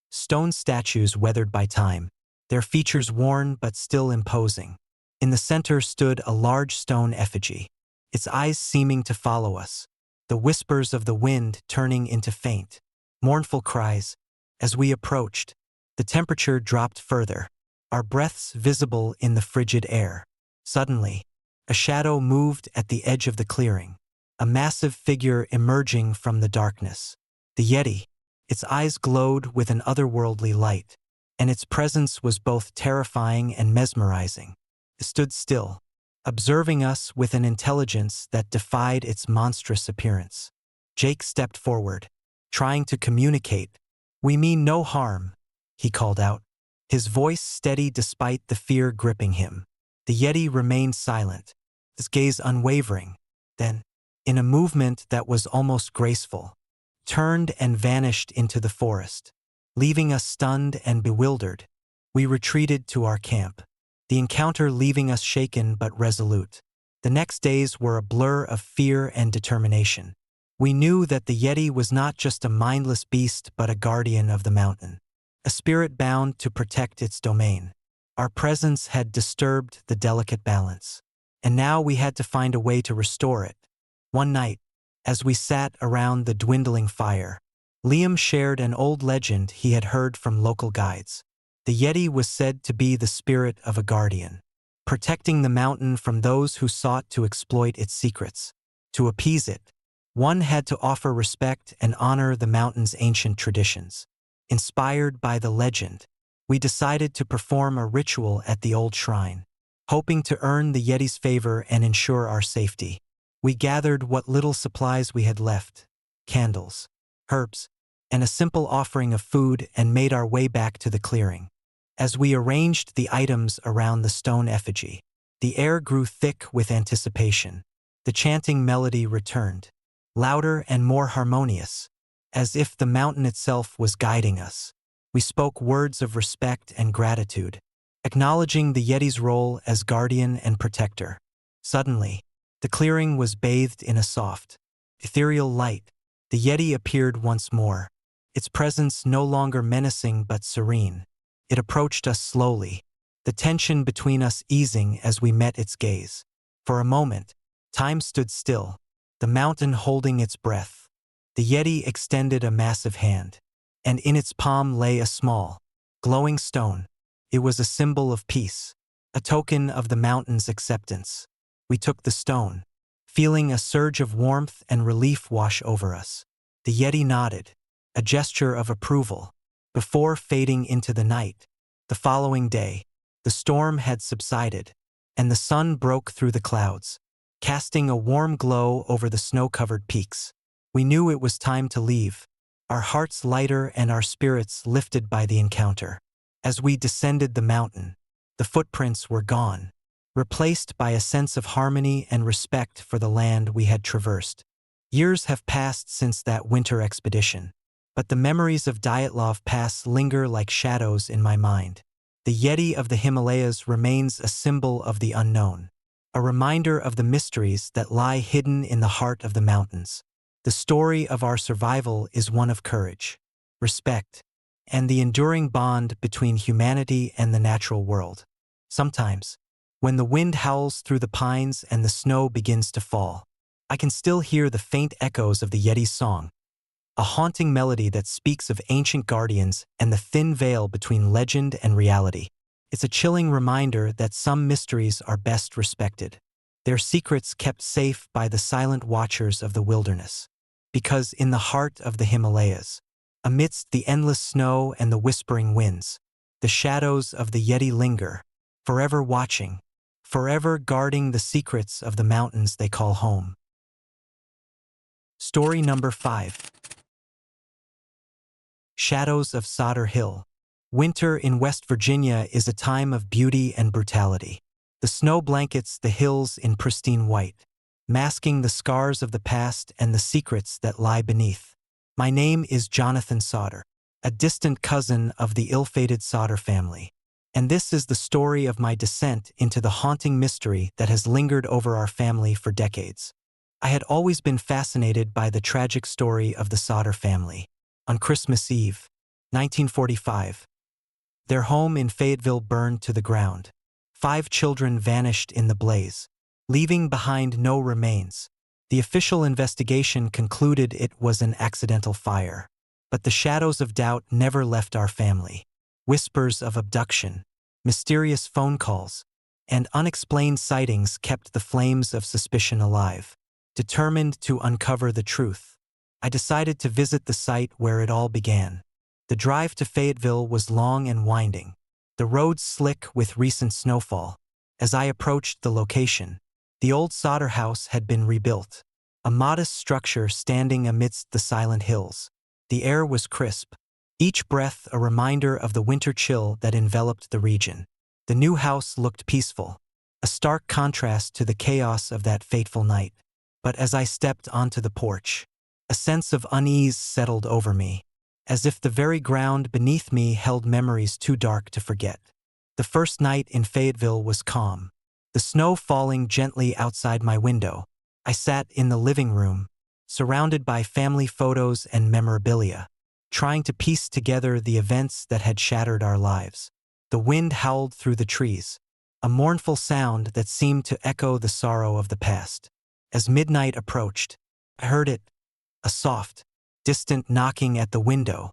A: stone statues weathered by time, their features worn but still imposing. In the center stood a large stone effigy, its eyes seeming to follow us, the whispers of the wind turning into faint, mournful cries. As we approached, the temperature dropped further, our breaths visible in the frigid air. Suddenly, a shadow moved at the edge of the clearing, a massive figure emerging from the darkness. The Yeti, Its eyes glowed with an otherworldly light, and its presence was both terrifying and mesmerizing. It stood still, observing us with an intelligence that defied its monstrous appearance. Jake stepped forward, trying to communicate. "We mean no harm," he called out, his voice steady despite the fear gripping him. The Yeti remained silent, his gaze unwavering. Then, in a movement that was almost graceful, turned and vanished into the forest. Leaving us stunned and bewildered, we retreated to our camp, the encounter leaving us shaken but resolute. The next days were a blur of fear and determination. We knew that the Yeti was not just a mindless beast but a guardian of the mountain, a spirit bound to protect its domain. Our presence had disturbed the delicate balance, and now we had to find a way to restore it. One night, as we sat around the dwindling fire, Liam shared an old legend he had heard from local guides. The Yeti was said to be the spirit of a guardian, protecting the mountain from those who sought to exploit its secrets. To appease it, one had to offer respect and honor the mountain's ancient traditions. Inspired by the legend, we decided to perform a ritual at the old shrine, hoping to earn the Yeti's favor and ensure our safety. We gathered what little supplies we had left, candles, herbs, and a simple offering of food, and made our way back to the clearing. As we arranged the items around the stone effigy, the air grew thick with anticipation. The chanting melody returned, louder and more harmonious, as if the mountain itself was guiding us. We spoke words of respect and gratitude, acknowledging the Yeti's role as guardian and protector. Suddenly, the clearing was bathed in a soft, ethereal light. The Yeti appeared once more, its presence no longer menacing but serene. It approached us slowly, the tension between us easing as we met its gaze. For a moment, time stood still, the mountain holding its breath. The Yeti extended a massive hand, and in its palm lay a small, glowing stone. It was a symbol of peace, a token of the mountain's acceptance. We took the stone, feeling a surge of warmth and relief wash over us. The Yeti nodded, a gesture of approval, before fading into the night. The following day, the storm had subsided, and the sun broke through the clouds, casting a warm glow over the snow-covered peaks. We knew it was time to leave, our hearts lighter and our spirits lifted by the encounter. As we descended the mountain, the footprints were gone, replaced by a sense of harmony and respect for the land we had traversed. Years have passed since that winter expedition, but the memories of Dyatlov Pass linger like shadows in my mind. The Yeti of the Himalayas remains a symbol of the unknown, a reminder of the mysteries that lie hidden in the heart of the mountains. The story of our survival is one of courage, respect, and the enduring bond between humanity and the natural world. Sometimes, when the wind howls through the pines and the snow begins to fall, I can still hear the faint echoes of the Yeti's song, a haunting melody that speaks of ancient guardians and the thin veil between legend and reality. It's a chilling reminder that some mysteries are best respected, their secrets kept safe by the silent watchers of the wilderness. Because in the heart of the Himalayas, amidst the endless snow and the whispering winds, the shadows of the Yeti linger, forever watching, forever guarding the secrets of the mountains they call home. Story number 5. Shadows of Soldier Hill. Winter in West Virginia is a time of beauty and brutality. The snow blankets the hills in pristine white, masking the scars of the past and the secrets that lie beneath. My name is Jonathan Soldier, a distant cousin of the ill-fated Soldier family, and this is the story of my descent into the haunting mystery that has lingered over our family for decades. I had always been fascinated by the tragic story of the Soldier family. On Christmas Eve, 1945, their home in Fayetteville burned to the ground. 5 children vanished in the blaze, leaving behind no remains. The official investigation concluded it was an accidental fire, but the shadows of doubt never left our family. Whispers of abduction, mysterious phone calls, and unexplained sightings kept the flames of suspicion alive. Determined to uncover the truth, I decided to visit the site where it all began. The drive to Fayetteville was long and winding, the roads slick with recent snowfall. As I approached the location, the old solder house had been rebuilt, a modest structure standing amidst the silent hills. The air was crisp, each breath a reminder of the winter chill that enveloped the region. The new house looked peaceful, a stark contrast to the chaos of that fateful night. But as I stepped onto the porch, a sense of unease settled over me, as if the very ground beneath me held memories too dark to forget. The first night in Fayetteville was calm, the snow falling gently outside my window. I sat in the living room, surrounded by family photos and memorabilia, trying to piece together the events that had shattered our lives. The wind howled through the trees, a mournful sound that seemed to echo the sorrow of the past. As midnight approached, I heard it, a soft, distant knocking at the window,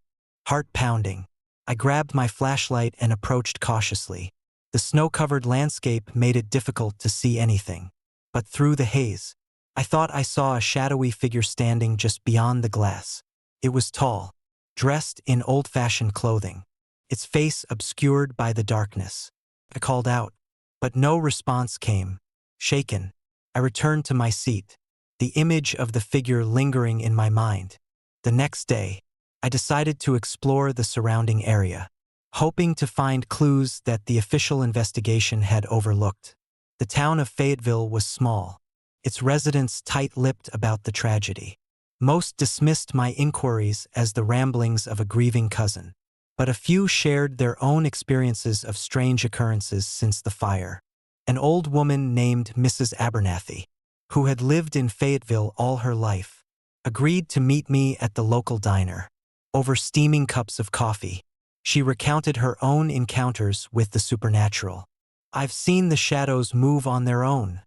A: heart pounding. I grabbed my flashlight and approached cautiously. The snow-covered landscape made it difficult to see anything. But through the haze, I thought I saw a shadowy figure standing just beyond the glass. It was tall, dressed in old-fashioned clothing, its face obscured by the darkness. I called out, but no response came. Shaken, I returned to my seat, the image of the figure lingering in my mind. The next day, I decided to explore the surrounding area, hoping to find clues that the official investigation had overlooked. The town of Fayetteville was small, its residents tight-lipped about the tragedy. Most dismissed my inquiries as the ramblings of a grieving cousin, but a few shared their own experiences of strange occurrences since the fire. An old woman named Mrs. Abernathy, who had lived in Fayetteville all her life, agreed to meet me at the local diner. Over steaming cups of coffee, she recounted her own encounters with the supernatural. "I've seen the shadows move on their own,"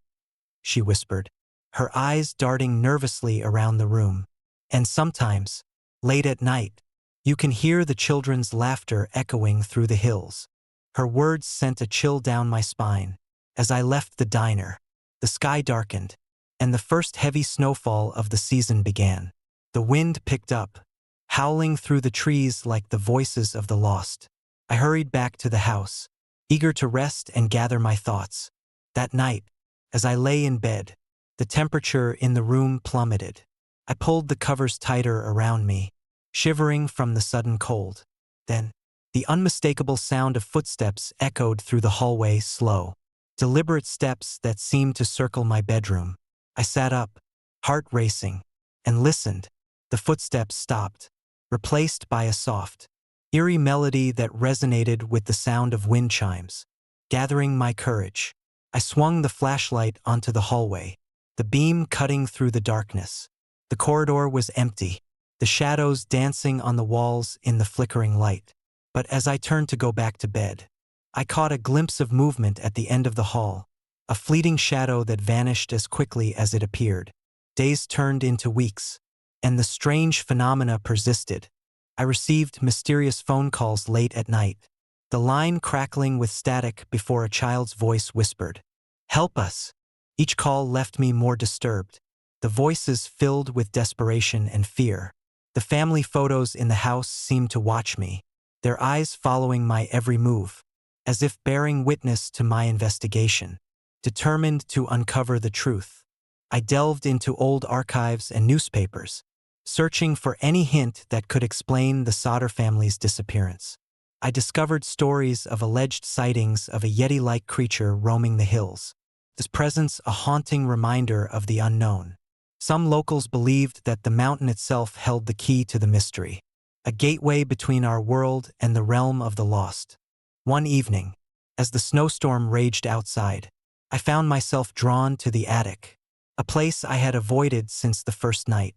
A: she whispered, her eyes darting nervously around the room. "And sometimes, late at night, you can hear the children's laughter echoing through the hills." Her words sent a chill down my spine. As I left the diner, the sky darkened, and the first heavy snowfall of the season began. The wind picked up, howling through the trees like the voices of the lost. I hurried back to the house, eager to rest and gather my thoughts. That night, as I lay in bed, the temperature in the room plummeted. I pulled the covers tighter around me, shivering from the sudden cold. Then, the unmistakable sound of footsteps echoed through the hallway, slow, deliberate steps that seemed to circle my bedroom. I sat up, heart racing, and listened. The footsteps stopped, replaced by a soft, eerie melody that resonated with the sound of wind chimes. Gathering my courage, I swung the flashlight onto the hallway, the beam cutting through the darkness. The corridor was empty, the shadows dancing on the walls in the flickering light. But as I turned to go back to bed, I caught a glimpse of movement at the end of the hall, a fleeting shadow that vanished as quickly as it appeared. Days turned into weeks, and the strange phenomena persisted. I received mysterious phone calls late at night, the line crackling with static before a child's voice whispered, "Help us." Each call left me more disturbed, the voices filled with desperation and fear. The family photos in the house seemed to watch me, their eyes following my every move, as if bearing witness to my investigation. Determined to uncover the truth, I delved into old archives and newspapers, searching for any hint that could explain the Sodder family's disappearance. I discovered stories of alleged sightings of a Yeti-like creature roaming the hills, its presence a haunting reminder of the unknown. Some locals believed that the mountain itself held the key to the mystery, a gateway between our world and the realm of the lost. One evening, as the snowstorm raged outside, I found myself drawn to the attic, a place I had avoided since the first night.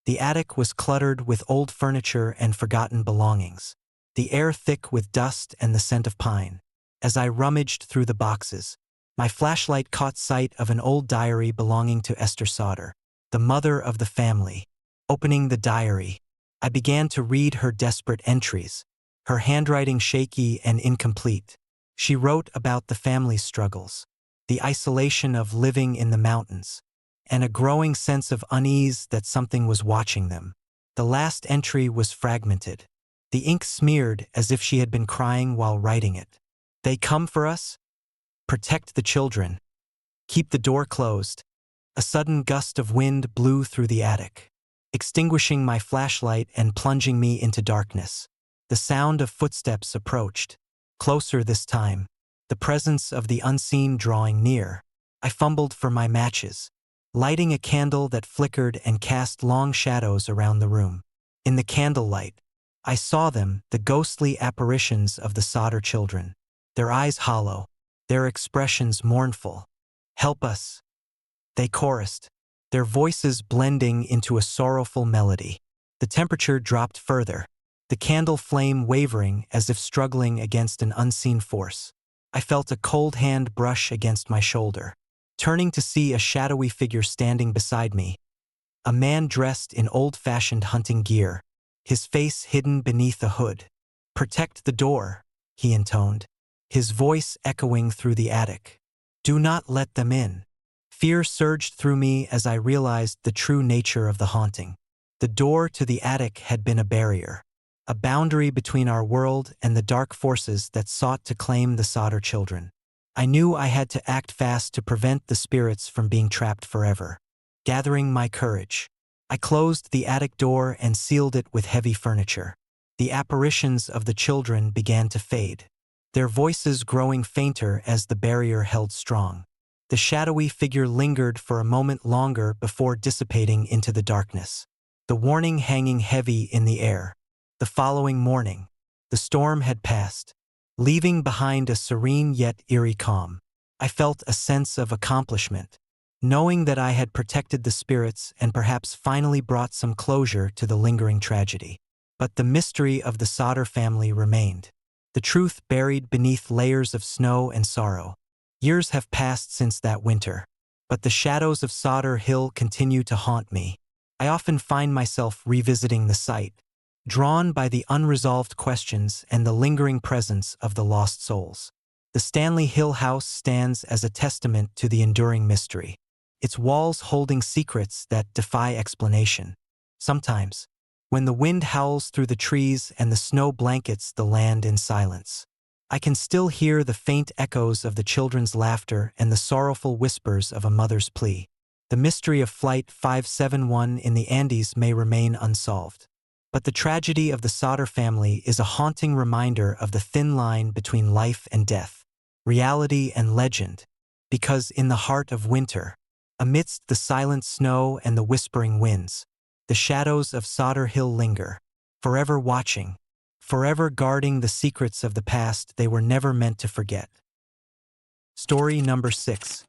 A: The attic was cluttered with old furniture and forgotten belongings, the air thick with dust and the scent of pine. As I rummaged through the boxes, my flashlight caught sight of an old diary belonging to Esther Sodder, the mother of the family. Opening the diary, I began to read her desperate entries, her handwriting shaky and incomplete. She wrote about the family's struggles, the isolation of living in the mountains, and a growing sense of unease that something was watching them. The last entry was fragmented. The ink smeared as if she had been crying while writing it. They come for us? Protect the children. Keep the door closed. A sudden gust of wind blew through the attic, extinguishing my flashlight and plunging me into darkness. The sound of footsteps approached. Closer this time, the presence of the unseen drawing near. I fumbled for my matches, lighting a candle that flickered and cast long shadows around the room. In the candlelight, I saw them, the ghostly apparitions of the Sodder children. Their eyes hollow, their expressions mournful. "Help us," they chorused, their voices blending into a sorrowful melody. The temperature dropped further, the candle flame wavering as if struggling against an unseen force. I felt a cold hand brush against my shoulder, turning to see a shadowy figure standing beside me. A man dressed in old-fashioned hunting gear, his face hidden beneath a hood. "Protect the door," he intoned, his voice echoing through the attic. "Do not let them in." Fear surged through me as I realized the true nature of the haunting. The door to the attic had been a barrier, a boundary between our world and the dark forces that sought to claim the Sodder children. I knew I had to act fast to prevent the spirits from being trapped forever. Gathering my courage, I closed the attic door and sealed it with heavy furniture. The apparitions of the children began to fade, their voices growing fainter as the barrier held strong. The shadowy figure lingered for a moment longer before dissipating into the darkness, the warning hanging heavy in the air. The following morning, the storm had passed, leaving behind a serene yet eerie calm. I felt a sense of accomplishment, knowing that I had protected the spirits and perhaps finally brought some closure to the lingering tragedy. But the mystery of the Sodder family remained, the truth buried beneath layers of snow and sorrow. Years have passed since that winter, but the shadows of Sodder Hill continue to haunt me. I often find myself revisiting the site, drawn by the unresolved questions and the lingering presence of the lost souls. The Stanley Hill house stands as a testament to the enduring mystery, its walls holding secrets that defy explanation. Sometimes, when the wind howls through the trees and the snow blankets the land in silence, I can still hear the faint echoes of the children's laughter and the sorrowful whispers of a mother's plea. The mystery of Flight 571 in the Andes may remain unsolved, but the tragedy of the Sodder family is a haunting reminder of the thin line between life and death, reality and legend, because in the heart of winter, amidst the silent snow and the whispering winds, the shadows of Sodder Hill linger, forever watching, forever guarding the secrets of the past they were never meant to forget. Story number 6.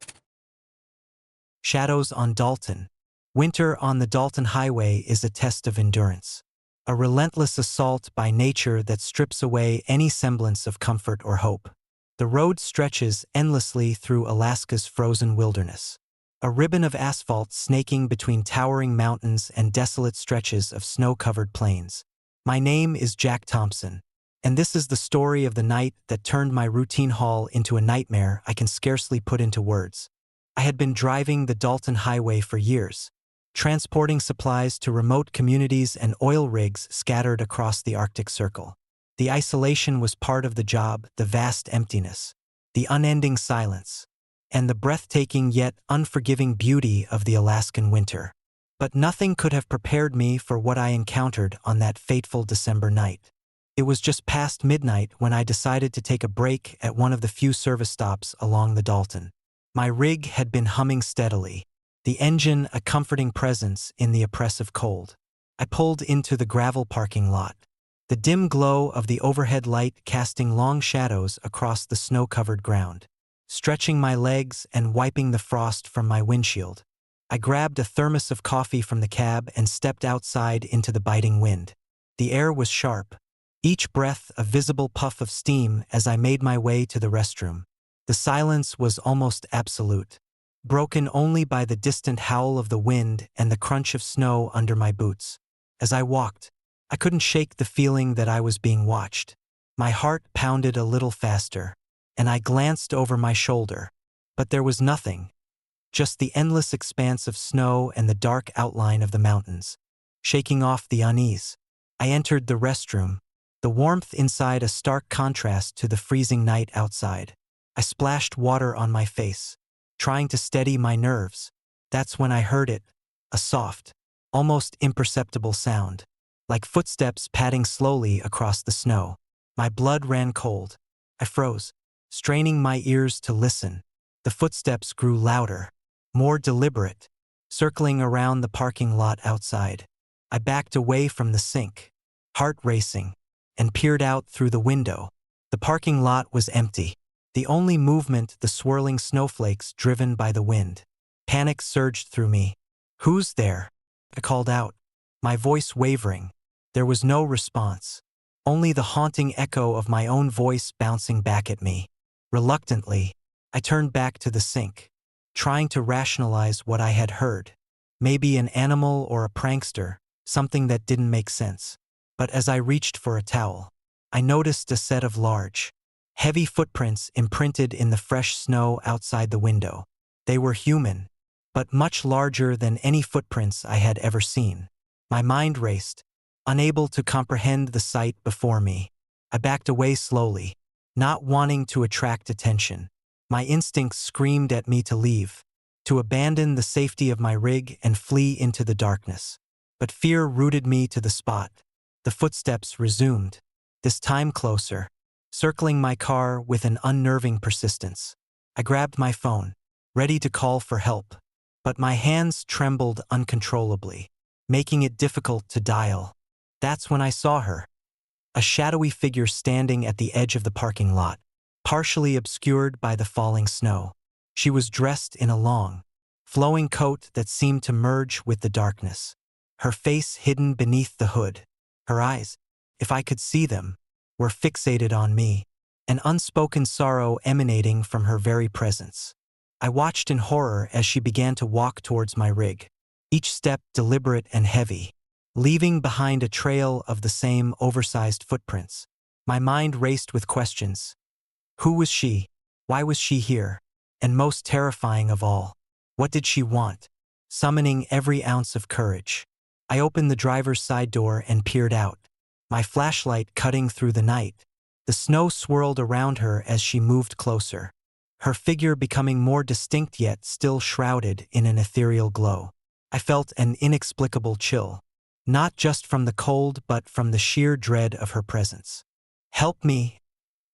A: Shadows on Dalton. Winter on the Dalton Highway is a test of endurance, a relentless assault by nature that strips away any semblance of comfort or hope. The road stretches endlessly through Alaska's frozen wilderness, a ribbon of asphalt snaking between towering mountains and desolate stretches of snow-covered plains. My name is Jack Thompson, and this is the story of the night that turned my routine haul into a nightmare I can scarcely put into words. I had been driving the Dalton Highway for years, transporting supplies to remote communities and oil rigs scattered across the Arctic Circle. The isolation was part of the job, the vast emptiness, the unending silence, and the breathtaking yet unforgiving beauty of the Alaskan winter. But nothing could have prepared me for what I encountered on that fateful December night. It was just past midnight when I decided to take a break at one of the few service stops along the Dalton. My rig had been humming steadily, the engine a comforting presence in the oppressive cold. I pulled into the gravel parking lot, the dim glow of the overhead light casting long shadows across the snow-covered ground. Stretching my legs and wiping the frost from my windshield, I grabbed a thermos of coffee from the cab and stepped outside into the biting wind. The air was sharp, each breath a visible puff of steam as I made my way to the restroom. The silence was almost absolute, broken only by the distant howl of the wind and the crunch of snow under my boots. As I walked, I couldn't shake the feeling that I was being watched. My heart pounded a little faster, and I glanced over my shoulder, but there was nothing, just the endless expanse of snow and the dark outline of the mountains. shaking off the unease. I entered the restroom, the warmth inside a stark contrast to the freezing night outside. I splashed water on my face, trying to steady my nerves. That's when I heard it, a soft, almost imperceptible sound, like footsteps padding slowly across the snow. My blood ran cold. I froze, straining my ears to listen. The footsteps grew louder, more deliberate, circling around the parking lot outside. I backed away from the sink, heart racing, and peered out through the window. The parking lot was empty. The only movement, the swirling snowflakes driven by the wind. Panic surged through me. "Who's there?" I called out, my voice wavering. There was no response, only the haunting echo of my own voice bouncing back at me. Reluctantly, I turned back to the sink, trying to rationalize what I had heard. Maybe an animal or a prankster, something that didn't make sense. But as I reached for a towel, I noticed a set of large, heavy footprints imprinted in the fresh snow outside the window. They were human, but much larger than any footprints I had ever seen. My mind raced, unable to comprehend the sight before me. I backed away slowly, not wanting to attract attention. My instincts screamed at me to leave, to abandon the safety of my rig and flee into the darkness. But fear rooted me to the spot. The footsteps resumed, this time closer, circling my car with an unnerving persistence. I grabbed my phone, ready to call for help, but my hands trembled uncontrollably, making it difficult to dial. That's when I saw her, a shadowy figure standing at the edge of the parking lot, partially obscured by the falling snow. She was dressed in a long, flowing coat that seemed to merge with the darkness, her face hidden beneath the hood. Her eyes, if I could see them, were fixated on me, an unspoken sorrow emanating from her very presence. I watched in horror as she began to walk towards my rig, each step deliberate and heavy, leaving behind a trail of the same oversized footprints. My mind raced with questions. Who was she? Why was she here? And most terrifying of all, what did she want? Summoning every ounce of courage, I opened the driver's side door and peered out, my flashlight cutting through the night. The snow swirled around her as she moved closer, her figure becoming more distinct yet still shrouded in an ethereal glow. I felt an inexplicable chill, not just from the cold but from the sheer dread of her presence. "Help me,"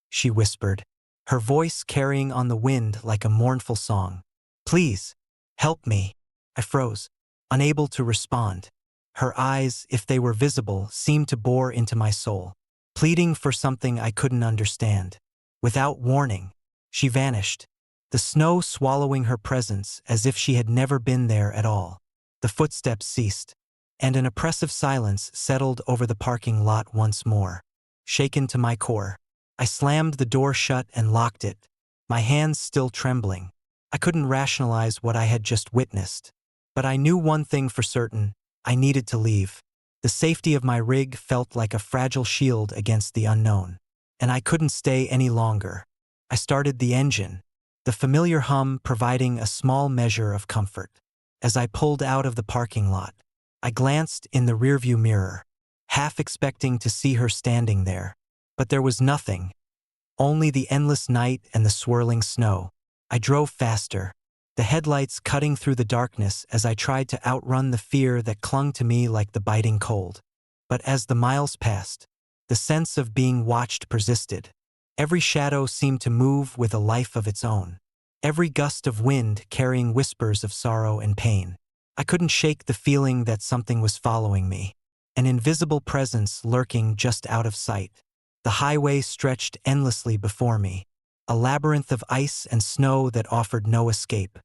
A: she whispered, her voice carrying on the wind like a mournful song. "Please, help me." I froze, unable to respond. Her eyes, if they were visible, seemed to bore into my soul, pleading for something I couldn't understand. Without warning, she vanished, the snow swallowing her presence as if she had never been there at all. The footsteps ceased, and an oppressive silence settled over the parking lot once more. Shaken to my core, I slammed the door shut and locked it, my hands still trembling. I couldn't rationalize what I had just witnessed, but I knew one thing for certain: I needed to leave. The safety of my rig felt like a fragile shield against the unknown, and I couldn't stay any longer. I started the engine, the familiar hum providing a small measure of comfort. As I pulled out of the parking lot, I glanced in the rearview mirror, half expecting to see her standing there. But there was nothing, only the endless night and the swirling snow. I drove faster, the headlights cutting through the darkness as I tried to outrun the fear that clung to me like the biting cold. But as the miles passed, the sense of being watched persisted. Every shadow seemed to move with a life of its own, every gust of wind carrying whispers of sorrow and pain. I couldn't shake the feeling that something was following me, an invisible presence lurking just out of sight. The highway stretched endlessly before me, a labyrinth of ice and snow that offered no escape.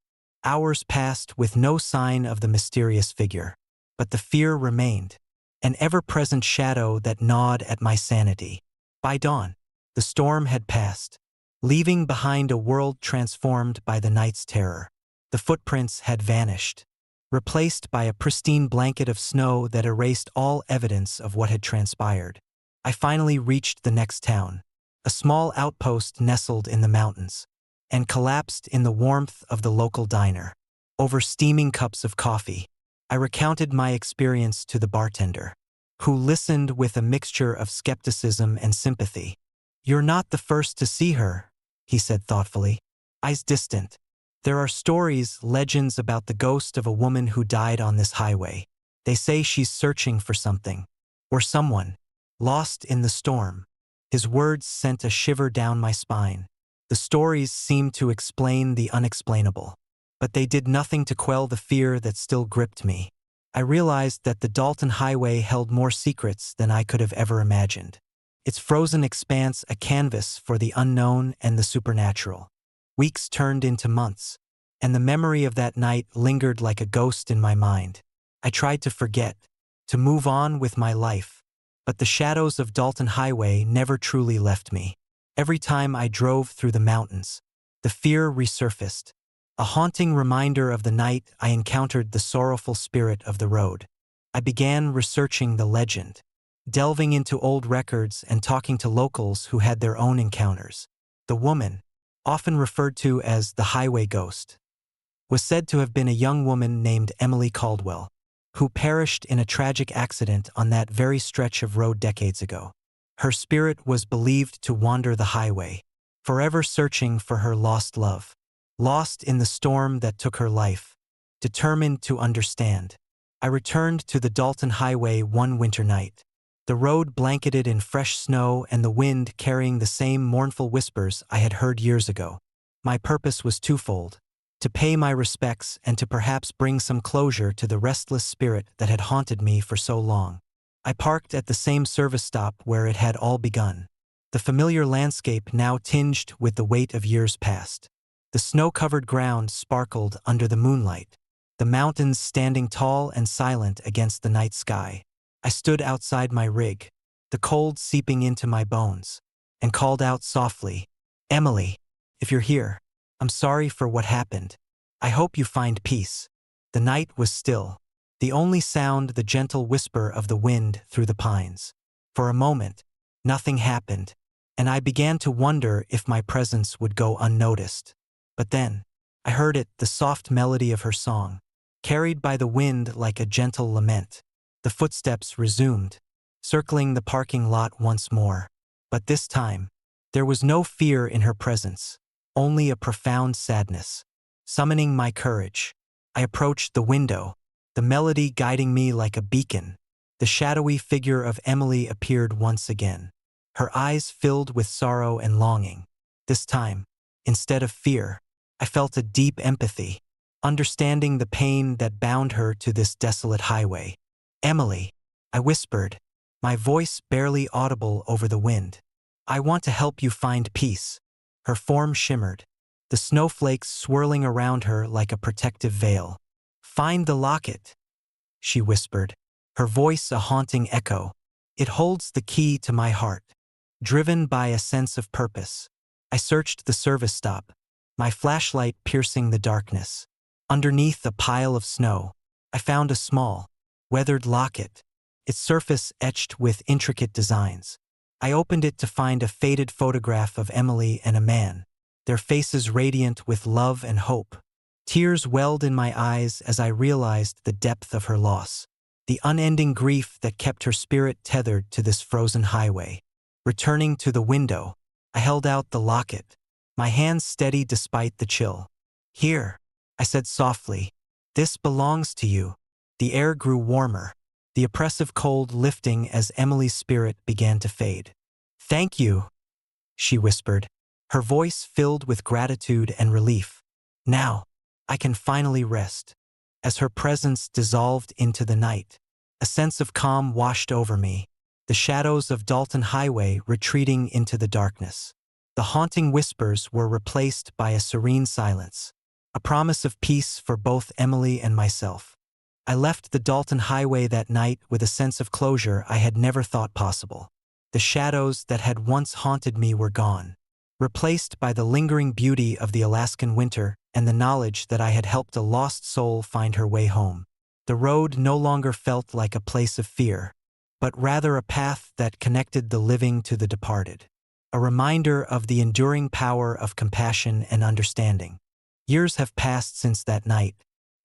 A: Hours passed with no sign of the mysterious figure, but the fear remained, an ever-present shadow that gnawed at my sanity. By dawn, the storm had passed, leaving behind a world transformed by the night's terror. The footprints had vanished, replaced by a pristine blanket of snow that erased all evidence of what had transpired. I finally reached the next town, a small outpost nestled in the mountains, and collapsed in the warmth of the local diner, over steaming cups of coffee. I recounted my experience to the bartender, who listened with a mixture of skepticism and sympathy. "You're not the first to see her," he said thoughtfully, eyes distant. "There are stories, legends about the ghost of a woman who died on this highway. They say she's searching for something, or someone, lost in the storm." His words sent a shiver down my spine. The stories seemed to explain the unexplainable, but they did nothing to quell the fear that still gripped me. I realized that the Dalton Highway held more secrets than I could have ever imagined. Its frozen expanse a canvas for the unknown and the supernatural. Weeks turned into months, and the memory of that night lingered like a ghost in my mind. I tried to forget, to move on with my life, but the shadows of Dalton Highway never truly left me. Every time I drove through the mountains, the fear resurfaced, a haunting reminder of the night I encountered the sorrowful spirit of the road. I began researching the legend, delving into old records and talking to locals who had their own encounters. The woman, often referred to as the highway ghost, was said to have been a young woman named Emily Caldwell, who perished in a tragic accident on that very stretch of road decades ago. Her spirit was believed to wander the highway, forever searching for her lost love. Lost in the storm that took her life, determined to understand, I returned to the Dalton Highway one winter night. The road blanketed in fresh snow and the wind carrying the same mournful whispers I had heard years ago. My purpose was twofold: to pay my respects and to perhaps bring some closure to the restless spirit that had haunted me for so long. I parked at the same service stop where it had all begun, the familiar landscape now tinged with the weight of years past. The snow-covered ground sparkled under the moonlight, the mountains standing tall and silent against the night sky. I stood outside my rig, the cold seeping into my bones, and called out softly, "Emily, if you're here, I'm sorry for what happened. I hope you find peace." The night was still, the only sound the gentle whisper of the wind through the pines. For a moment, nothing happened, and I began to wonder if my presence would go unnoticed. But then, I heard it, the soft melody of her song, carried by the wind like a gentle lament. The footsteps resumed, circling the parking lot once more. But this time, there was no fear in her presence, only a profound sadness. Summoning my courage, I approached the window, the melody guiding me like a beacon. The shadowy figure of Emily appeared once again, her eyes filled with sorrow and longing. This time, instead of fear, I felt a deep empathy, understanding the pain that bound her to this desolate highway. "Emily," I whispered, my voice barely audible over the wind. "I want to help you find peace." Her form shimmered, the snowflakes swirling around her like a protective veil. "Find the locket," she whispered, her voice a haunting echo. "It holds the key to my heart." Driven by a sense of purpose, I searched the service stop, my flashlight piercing the darkness. Underneath a pile of snow, I found a small, weathered locket, its surface etched with intricate designs. I opened it to find a faded photograph of Emily and a man, their faces radiant with love and hope. Tears welled in my eyes as I realized the depth of her loss, the unending grief that kept her spirit tethered to this frozen highway. Returning to the window, I held out the locket, my hands steady despite the chill. "Here," I said softly, "this belongs to you." The air grew warmer, the oppressive cold lifting as Emily's spirit began to fade. "Thank you," she whispered, her voice filled with gratitude and relief. "Now, I can finally rest." As her presence dissolved into the night, a sense of calm washed over me, the shadows of Dalton Highway retreating into the darkness. The haunting whispers were replaced by a serene silence, a promise of peace for both Emily and myself. I left the Dalton Highway that night with a sense of closure I had never thought possible. The shadows that had once haunted me were gone, replaced by the lingering beauty of the Alaskan winter and the knowledge that I had helped a lost soul find her way home. The road no longer felt like a place of fear, but rather a path that connected the living to the departed, a reminder of the enduring power of compassion and understanding. Years have passed since that night,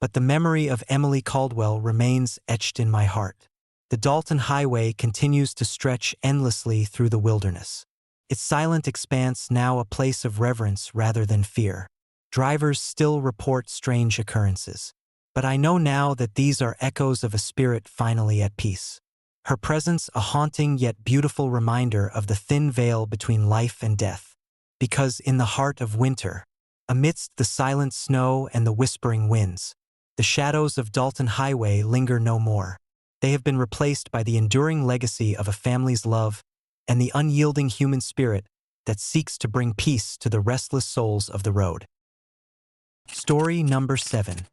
A: but the memory of Emily Caldwell remains etched in my heart. The Dalton Highway continues to stretch endlessly through the wilderness, its silent expanse now a place of reverence rather than fear. Drivers still report strange occurrences, but I know now that these are echoes of a spirit finally at peace. Her presence a haunting yet beautiful reminder of the thin veil between life and death. Because in the heart of winter, amidst the silent snow and the whispering winds, the shadows of Dalton Highway linger no more. They have been replaced by the enduring legacy of a family's love and the unyielding human spirit that seeks to bring peace to the restless souls of the road. Story number 7.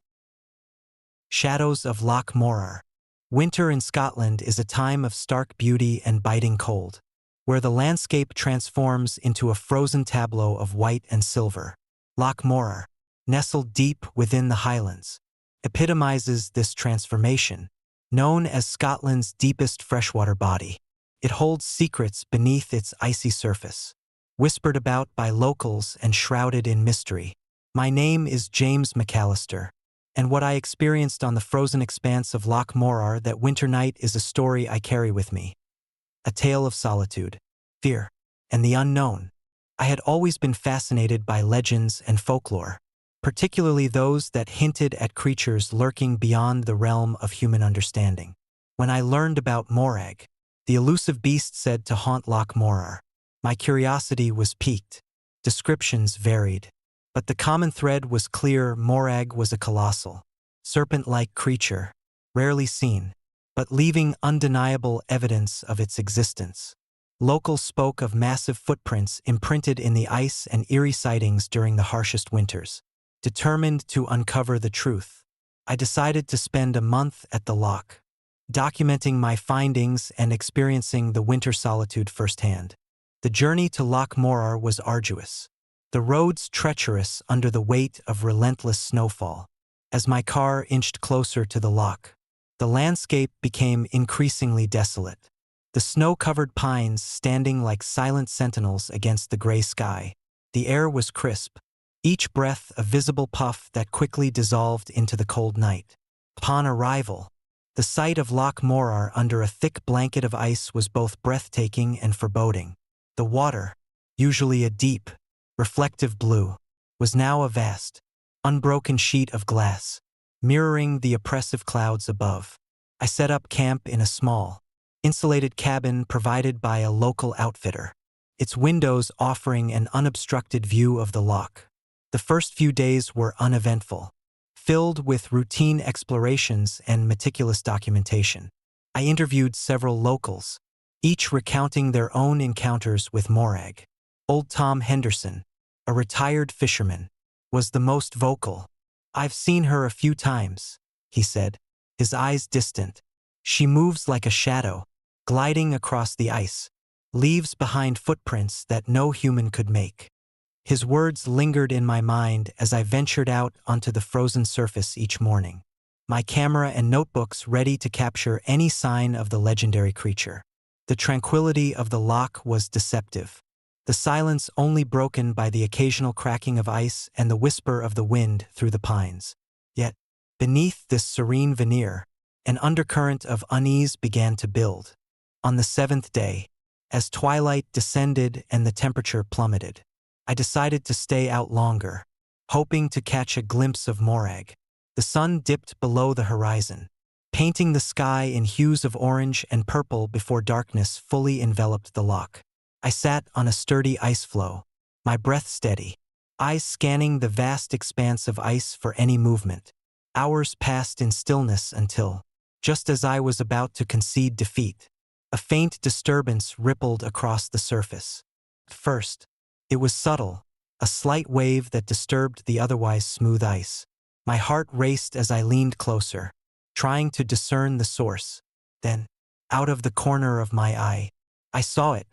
A: Shadows of Loch Morar. Winter in Scotland is a time of stark beauty and biting cold, where the landscape transforms into a frozen tableau of white and silver. Loch Morar, nestled deep within the Highlands, epitomizes this transformation. Known as Scotland's deepest freshwater body, it holds secrets beneath its icy surface, whispered about by locals and shrouded in mystery. My name is James McAllister, and what I experienced on the frozen expanse of Loch Morar that winter night is a story I carry with me. A tale of solitude, fear, and the unknown. I had always been fascinated by legends and folklore, particularly those that hinted at creatures lurking beyond the realm of human understanding. When I learned about Morag, the elusive beast said to haunt Loch Morar, my curiosity was piqued. Descriptions varied, but the common thread was clear. Morag was a colossal, serpent-like creature, rarely seen, but leaving undeniable evidence of its existence. Locals spoke of massive footprints imprinted in the ice and eerie sightings during the harshest winters. Determined to uncover the truth, I decided to spend a month at the loch, documenting my findings and experiencing the winter solitude firsthand. The journey to Loch Morar was arduous, the roads treacherous under the weight of relentless snowfall. As my car inched closer to the loch, the landscape became increasingly desolate, the snow-covered pines standing like silent sentinels against the gray sky. The air was crisp, each breath a visible puff that quickly dissolved into the cold night. Upon arrival, the sight of Loch Morar under a thick blanket of ice was both breathtaking and foreboding. The water, usually a deep, reflective blue, was now a vast, unbroken sheet of glass, mirroring the oppressive clouds above. I set up camp in a small, insulated cabin provided by a local outfitter, its windows offering an unobstructed view of the loch. The first few days were uneventful, filled with routine explorations and meticulous documentation. I interviewed several locals, each recounting their own encounters with Morag. Old Tom Henderson, a retired fisherman, was the most vocal. I've seen her a few times, he said, his eyes distant. She moves like a shadow, gliding across the ice, leaves behind footprints that no human could make. His words lingered in my mind as I ventured out onto the frozen surface each morning, my camera and notebooks ready to capture any sign of the legendary creature. The tranquility of the loch was deceptive, the silence only broken by the occasional cracking of ice and the whisper of the wind through the pines. Yet, beneath this serene veneer, an undercurrent of unease began to build. On the 7th day, as twilight descended and the temperature plummeted, I decided to stay out longer, hoping to catch a glimpse of Morag. The sun dipped below the horizon, painting the sky in hues of orange and purple before darkness fully enveloped the loch. I sat on a sturdy ice floe, my breath steady, eyes scanning the vast expanse of ice for any movement. Hours passed in stillness until, just as I was about to concede defeat, a faint disturbance rippled across the surface. First, it was subtle, a slight wave that disturbed the otherwise smooth ice. My heart raced as I leaned closer, trying to discern the source. Then, out of the corner of my eye, I saw it,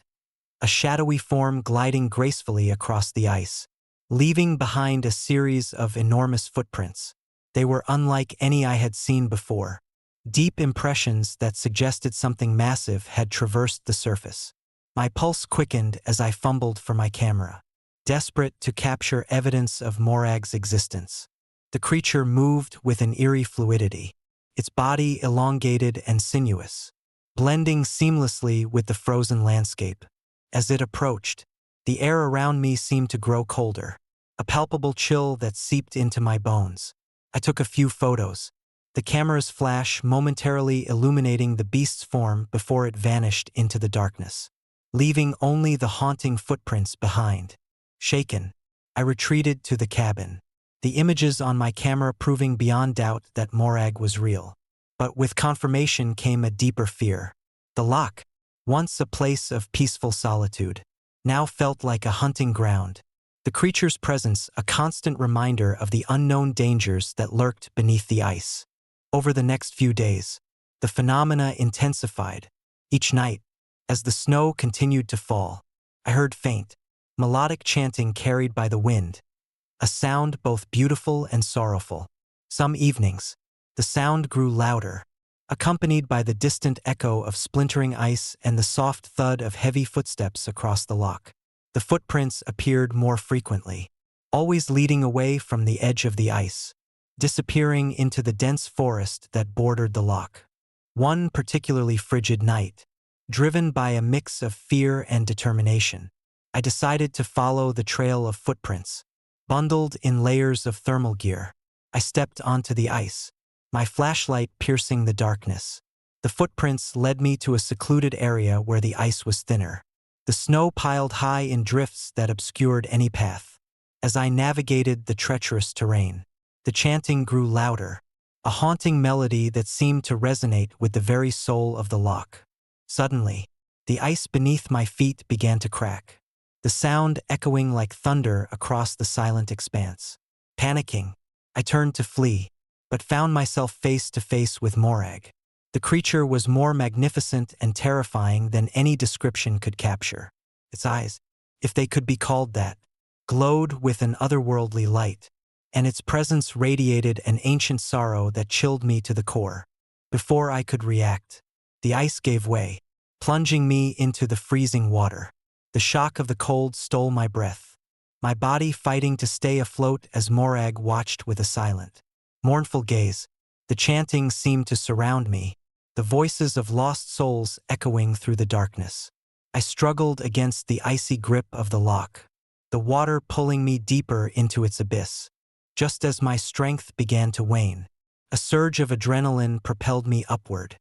A: a shadowy form gliding gracefully across the ice, leaving behind a series of enormous footprints. They were unlike any I had seen before, deep impressions that suggested something massive had traversed the surface. My pulse quickened as I fumbled for my camera, desperate to capture evidence of Morag's existence. The creature moved with an eerie fluidity, its body elongated and sinuous, blending seamlessly with the frozen landscape. As it approached, the air around me seemed to grow colder, a palpable chill that seeped into my bones. I took a few photos, the camera's flash momentarily illuminating the beast's form before it vanished into the darkness, leaving only the haunting footprints behind. Shaken, I retreated to the cabin, the images on my camera proving beyond doubt that Morag was real. But with confirmation came a deeper fear. The loch, once a place of peaceful solitude, now felt like a hunting ground. The creature's presence a constant reminder of the unknown dangers that lurked beneath the ice. Over the next few days, the phenomena intensified. Each night, as the snow continued to fall, I heard faint, melodic chanting carried by the wind, a sound both beautiful and sorrowful. Some evenings, the sound grew louder, accompanied by the distant echo of splintering ice and the soft thud of heavy footsteps across the loch. The footprints appeared more frequently, always leading away from the edge of the ice, disappearing into the dense forest that bordered the loch. One particularly frigid night, driven by a mix of fear and determination, I decided to follow the trail of footprints. Bundled in layers of thermal gear, I stepped onto the ice, my flashlight piercing the darkness. The footprints led me to a secluded area where the ice was thinner. The snow piled high in drifts that obscured any path. As I navigated the treacherous terrain, the chanting grew louder, a haunting melody that seemed to resonate with the very soul of the loch. Suddenly, the ice beneath my feet began to crack, the sound echoing like thunder across the silent expanse. Panicking, I turned to flee, but found myself face to face with Morag. The creature was more magnificent and terrifying than any description could capture. Its eyes, if they could be called that, glowed with an otherworldly light, and its presence radiated an ancient sorrow that chilled me to the core. Before I could react, the ice gave way, plunging me into the freezing water. The shock of the cold stole my breath, my body fighting to stay afloat as Morag watched with a silent, mournful gaze. The chanting seemed to surround me, the voices of lost souls echoing through the darkness. I struggled against the icy grip of the loch, the water pulling me deeper into its abyss. Just as my strength began to wane, a surge of adrenaline propelled me upward,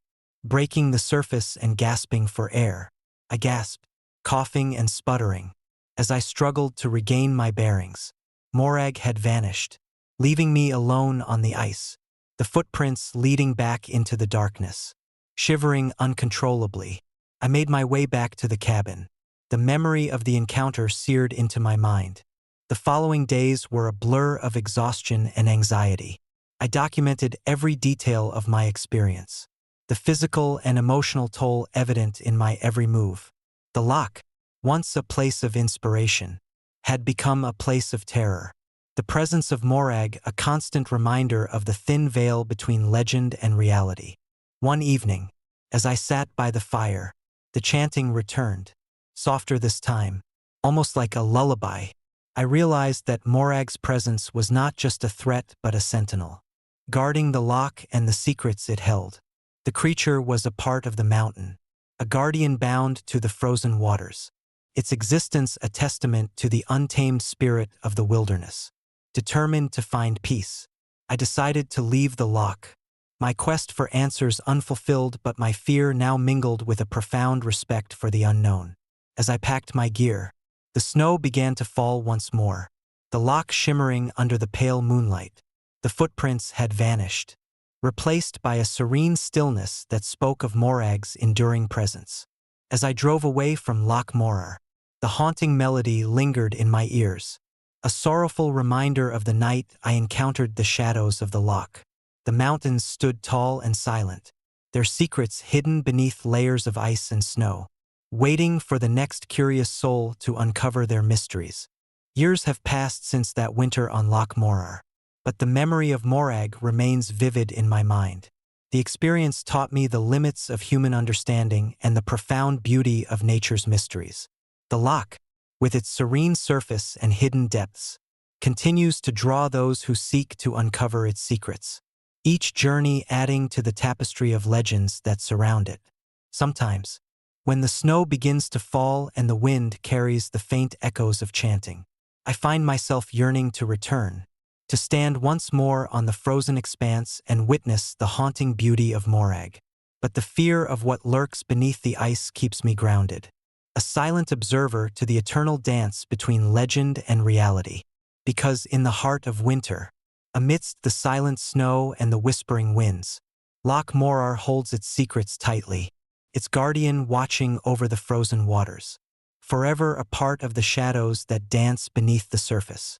A: breaking the surface and gasping for air. I gasped, coughing and sputtering, as I struggled to regain my bearings. Morag had vanished, leaving me alone on the ice, the footprints leading back into the darkness. Shivering uncontrollably, I made my way back to the cabin, the memory of the encounter seared into my mind. The following days were a blur of exhaustion and anxiety. I documented every detail of my experience, the physical and emotional toll evident in my every move. The loch, once a place of inspiration, had become a place of terror. The presence of Morag a constant reminder of the thin veil between legend and reality. One evening, as I sat by the fire, the chanting returned, softer this time, almost like a lullaby. I realized that Morag's presence was not just a threat but a sentinel, guarding the loch and the secrets it held. The creature was a part of the mountain, a guardian bound to the frozen waters, its existence a testament to the untamed spirit of the wilderness. Determined to find peace, I decided to leave the loch, my quest for answers unfulfilled, but my fear now mingled with a profound respect for the unknown. As I packed my gear, the snow began to fall once more, the loch shimmering under the pale moonlight. The footprints had vanished, replaced by a serene stillness that spoke of Morag's enduring presence. As I drove away from Loch Morar, the haunting melody lingered in my ears, a sorrowful reminder of the night I encountered the shadows of the loch. The mountains stood tall and silent, their secrets hidden beneath layers of ice and snow, waiting for the next curious soul to uncover their mysteries. Years have passed since that winter on Loch Morar, but the memory of Morag remains vivid in my mind. The experience taught me the limits of human understanding and the profound beauty of nature's mysteries. The loch, with its serene surface and hidden depths, continues to draw those who seek to uncover its secrets, each journey adding to the tapestry of legends that surround it. Sometimes, when the snow begins to fall and the wind carries the faint echoes of chanting, I find myself yearning to return, to stand once more on the frozen expanse and witness the haunting beauty of Morag. But the fear of what lurks beneath the ice keeps me grounded, a silent observer to the eternal dance between legend and reality. Because in the heart of winter, amidst the silent snow and the whispering winds, Loch Morar holds its secrets tightly, its guardian watching over the frozen waters, forever a part of the shadows that dance beneath the surface.